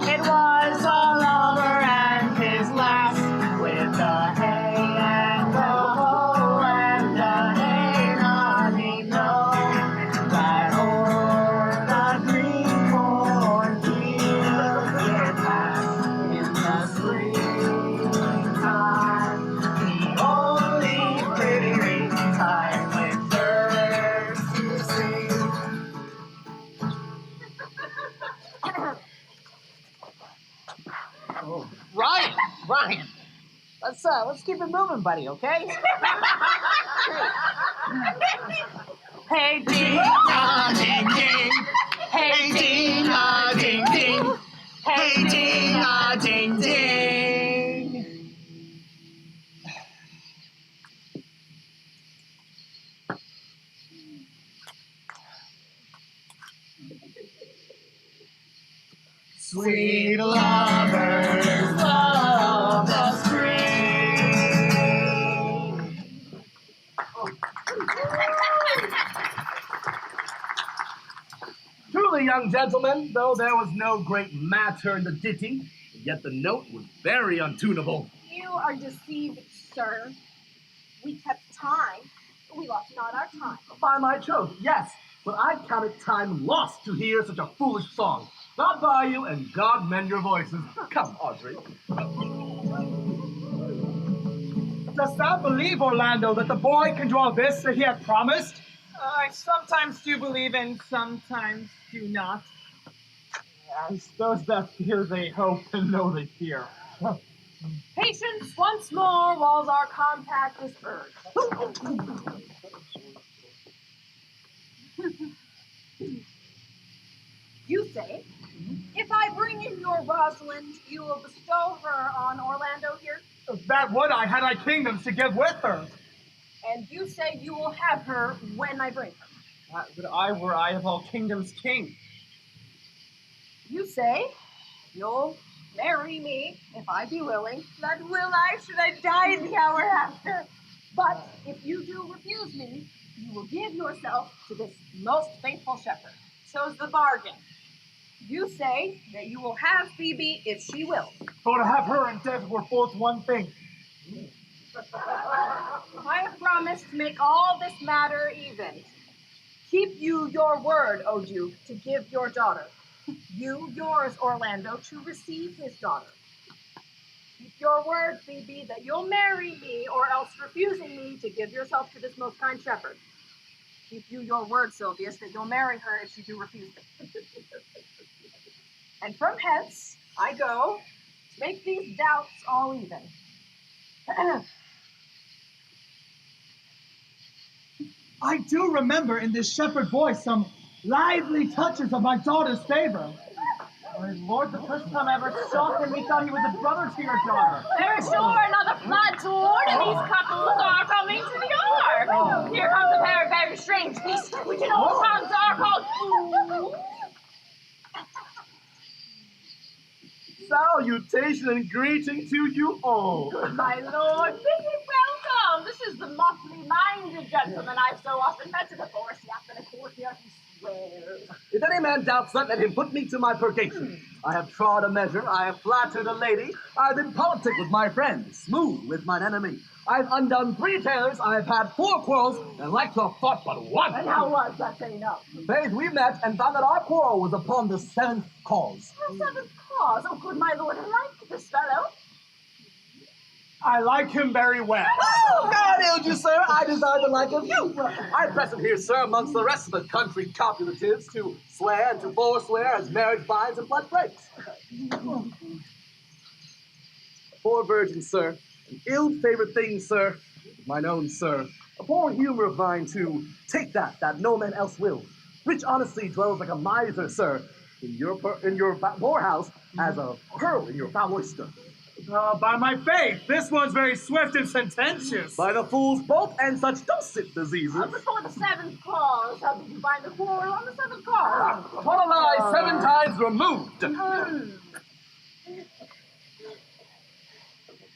It was a lover and his lass, with the hay and the hoe and the hay nodding low, that o'er the green cornfield it passed in the springtime, the only pretty time with birds to sing. Ryan, let's keep it moving, buddy, okay? Hey, ding, ding, ding. Hey, ding, ding, ding. Hey, ding, ding, ding. Sweet lovers love the spring. Truly, young gentlemen, though there was no great matter in the ditty, yet the note was very untunable. You are deceived, sir. We kept time, but we lost not our time. By my troth, yes, but I counted time lost to hear such a foolish song. God buy you, and God mend your voices. Come, Audrey. Dost thou believe, Orlando, that the boy can draw this that he hath promised? I sometimes do believe and sometimes do not. As those that fear they hope and know they fear. Patience once more while our compact is urged. You say, if I bring in your Rosalind, you will bestow her on Orlando here? That would I, had I kingdoms to give with her. And you say you will have her when I bring her? That would I were I of all kingdoms king. You say, you'll marry me if I be willing. That will I, should I die the hour after. But if you do refuse me, you will give yourself to this most faithful shepherd. So's the bargain. You say that you will have Phoebe if she will. For to have her and death were both one thing. I have promised to make all this matter even. Keep you your word, O Duke, to give your daughter. You yours, Orlando, to receive his daughter. Keep your word, Phoebe, that you'll marry me, or else refusing me to give yourself to this most kind shepherd. Keep you your word, Sylvius, that you'll marry her if she do refuse me. And from hence I go to make these doubts all even. I do remember in this shepherd voice some lively touches of my daughter's favor. My lord, the first time I ever saw him, we thought he was a brother to your daughter. There's sure another flood to order. These couples are coming to the ark. Here comes a pair of very strange beasts, which in old tongues are called fools. Salutation and greeting to you all. My lord, big welcome. This is the motley-minded gentleman I've so often met in the forest. Yet in a courtyard he swears. If any man doubts that, let him put me to my purgation. I have trod a measure, I have flattered a lady, I have been politic with my friend, smooth with mine enemy. I have undone 3 tailors, I have had 4 quarrels, and like to have fought but one. And how was that enough? Faith, we met and found that our quarrel was upon the 7th cause. The 7th cause? Oh, good my lord, I like this fellow. I like him very well. Oh, God aid you, sir. I desire the like of you. I present here, sir, amongst the rest of the country copulatives, to swear and to forswear as marriage binds and blood breaks. 4 virgins, sir. An ill-favored thing, sir. Mine own, sir. A poor humor of mine to take that no man else will. Rich honesty dwells like a miser, sir. In your whorehouse as a pearl in your foul oyster. By my faith, this one's very swift and sententious. By the fool's bolt and such dulcet diseases. Before the 7th cause, how did you find the quarrel on the 7th cause? Upon a lie 7 times removed.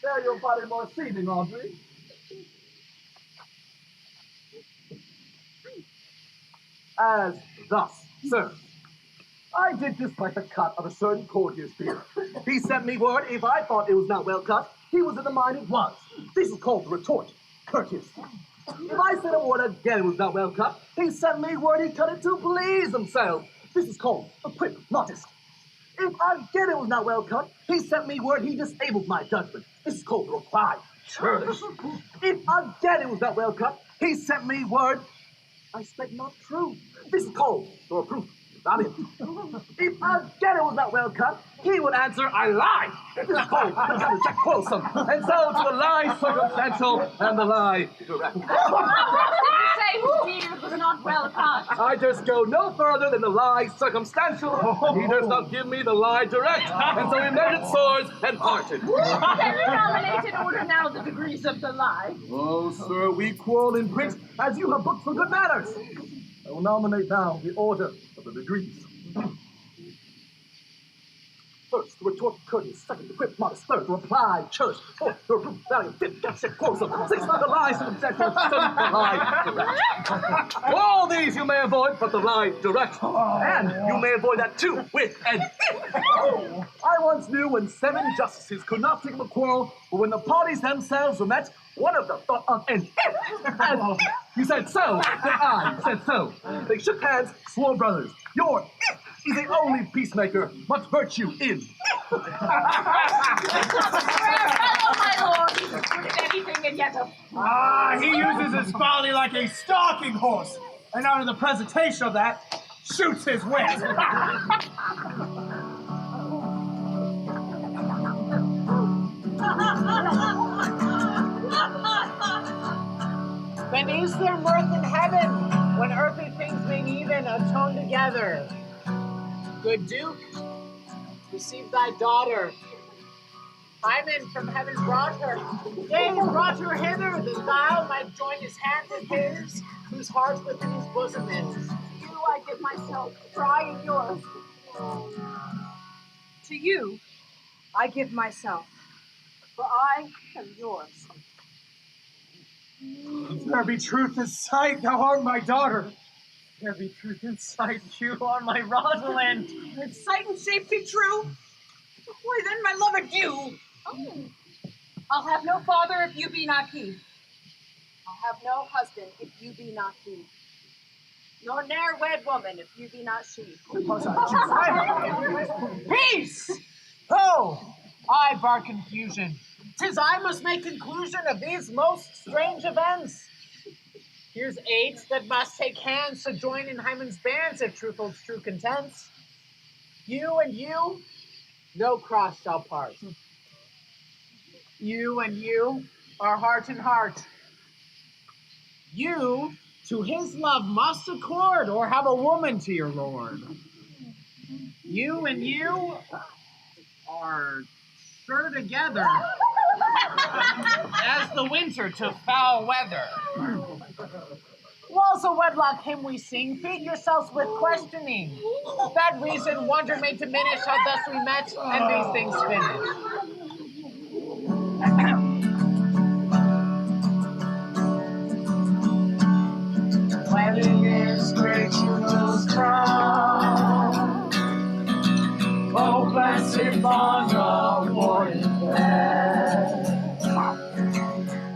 There your body more seeming, Audrey. As thus, sir. I did dislike the cut of a certain courtier's beard. He sent me word if I thought it was not well cut, he was of the mind it was. This is called the retort, courteous. If I said a word again it was not well cut, he sent me word he cut it to please himself. This is called a quip, modest. If again it was not well cut, he sent me word he disabled my judgment. This is called the reply, churlish. If again it was not well cut, he sent me word I spake not true. This is called the reproof. If again it was not well cut, he would answer, I lie. This is called the check quarrelsome. And so to the lie circumstantial and the lie direct. What did you say his beard was not well cut? I just go no further than the lie circumstantial. He does not give me the lie direct. And so we measured swords and parted. Can you nominate in order now the degrees of the lie? Oh, sir, we quarrel in print as you have booked for good manners. I will nominate now the order of the degrees. First, to retort courteous. Second, to quip modest. Third, to reply church. Fourth, to reprove valiant. Fifth, capture quarrelsome. Sixth, the lies of objective. Seventh, the lie direct. All these you may avoid, but the lie direct. And you may avoid that too with an if. I once knew when 7 justices could not think of a quarrel, but when the parties themselves were met, one of them thought of an if. And you said so, then I said so. They shook hands, swore brothers. Your if is the only peacemaker, much virtue in. Fair fellow, my lord. Would it anything and yet a... He uses his folly like a stalking horse, and out of the presentation of that, shoots his wit. Then is there mirth in heaven when earthly things being even atone together? Good Duke, receive thy daughter. Hymen from heaven brought her. Yea, brought her hither, that thou might join his hand with his, whose heart within his bosom is. You I give myself, for I am yours. To you, I give myself, for I am yours. If there be truth in sight, thou art my daughter. If there be truth in sight, you are my Rosalind. If sight and shape be true, why then, my love, adieu. Oh. I'll have no father if you be not he. I'll have no husband if you be not he. Nor ne'er wed woman if you be not she. Peace! Oh, I bar confusion. 'Tis I must make conclusion of these most strange events. Here's 8 that must take hands to join in Hymen's bands if truth holds true contents. You and you, no cross shall part. You and you are heart and heart. You to his love must accord, or have a woman to your lord. You and you are sure together as the winter to foul weather. Walls of wedlock hymn we sing, feed yourselves with questioning. That reason wonder may diminish how thus we met, and these things finish. Wedding is great, you will strong. Oh, blessed bond of warring bed.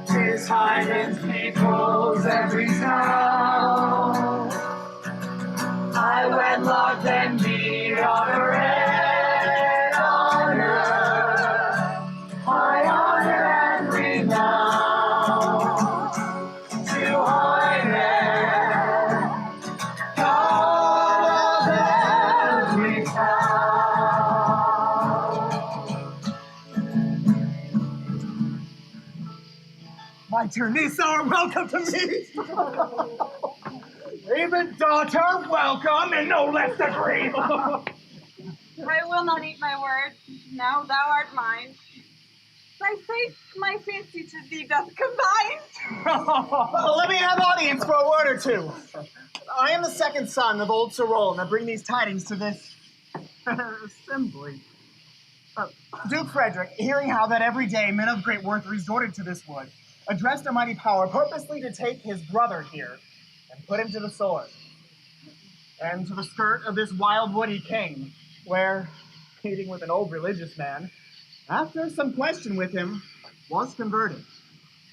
'Tis Hymen's people's every town. I wedlock and be honor and honor. High honor and renown. To Hymen, God of every My dear niece, are welcome to me. Even daughter, welcome, and no less agreeable. I will not eat my word. Now thou art mine. Thy faith, my fancy to thee doth combine. Well, let me have audience for a word or two. I am the second son of old Sir Roland. I bring these tidings to this assembly. Duke Frederick, hearing how that every day men of great worth resorted to this wood, addressed a mighty power purposely to take his brother here and put him to the sword. And to the skirt of this wild wood he came, where, meeting with an old religious man, after some question with him, was converted,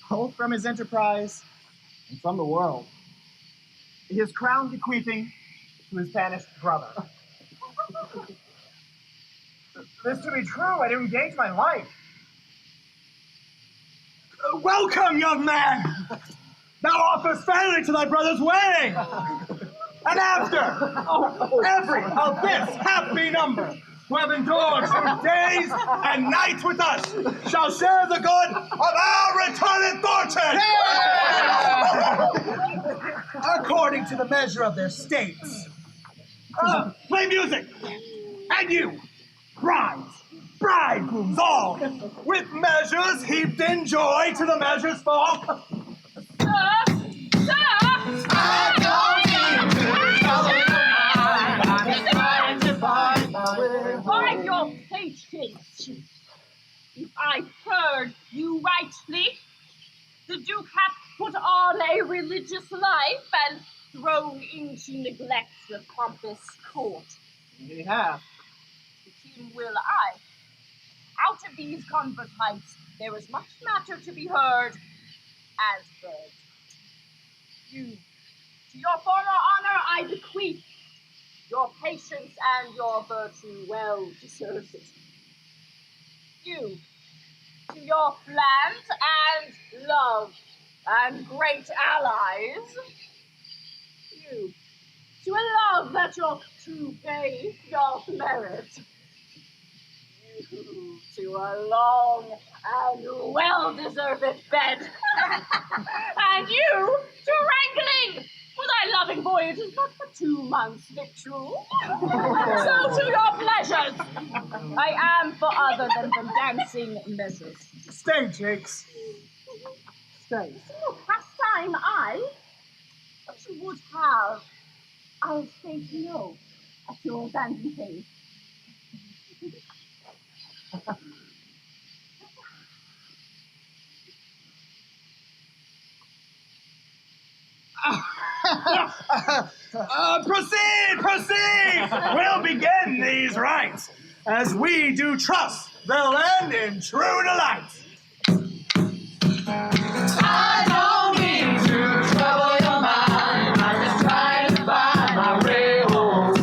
both from his enterprise and from the world. His crown bequeathing to his banished brother. This to be true, I'd engage my life. Welcome, young man! Thou offers fairly to thy brother's wedding! And after every of this happy number, who have endured days and nights with us, shall share the good of our returning fortune! According to the measure of their states. Play music! And you, brides, bridegrooms all, with measures heaped in joy to the measures fall. By your patience, religious life and thrown into neglect the pompous court. We have. To whom will I? Out of these convert heights, there is much matter to be heard and read. You, to your former honor, I bequeath. Your patience and your virtue well deserves it. You, to your plans and love and great allies. You, to a love that your true faith doth merit. You, to a long and well-deserved bed. And you, to wrangling, for thy loving voyage is but for 2 months' victual. So to your pleasures. I am for other than the dancing measures. Stay, Jakes. Stay. No pastime what you would have, I'll say no at your dancing face. Proceed! We'll begin these rites, as we do trust they'll end in true delight. I don't mean to trouble your mind. I'm just trying to find my way home.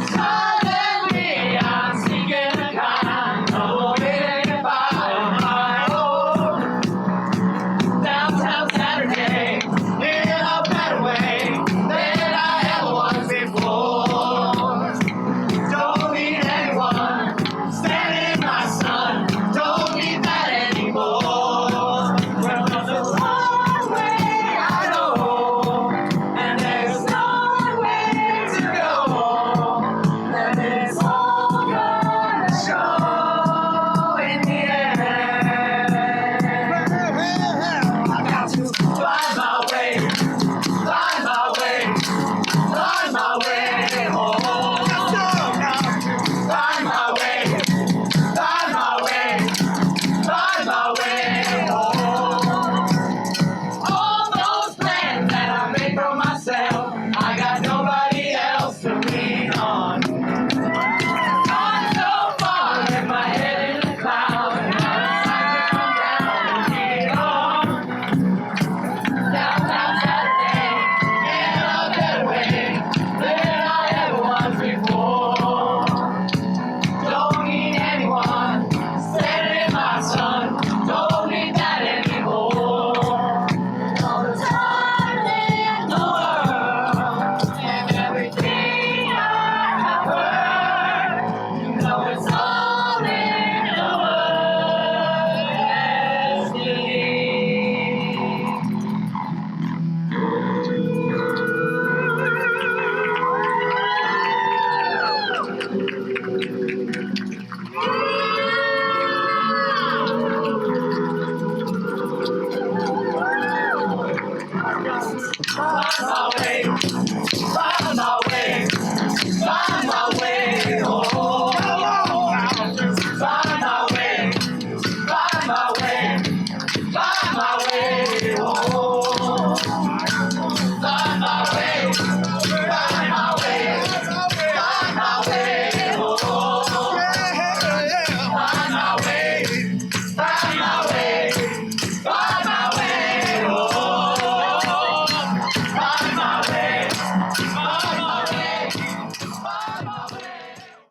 Suddenly I'm seeking a kind of way to get by on my own. Downtown Saturday, in a better way than I ever was before. Don't need anyone standing in my sun. Don't need that anymore. Well, there's one way I know, and there's no way to go, and it's all gonna show in the end. I got to find my way, find my way, find my way home. Find my way, find my way, find my way home. All those plans that I made for myself, I got nobody else to lean on. Gone so far with my head in the clouds, now it's time to come down and get on. Downtown Saturday, in a better way than I ever was before. Don't need anyone standing in my sun. Don't need that anymore. All the time in the world and everything I have heard, you know it's all in the word destiny. Find my way,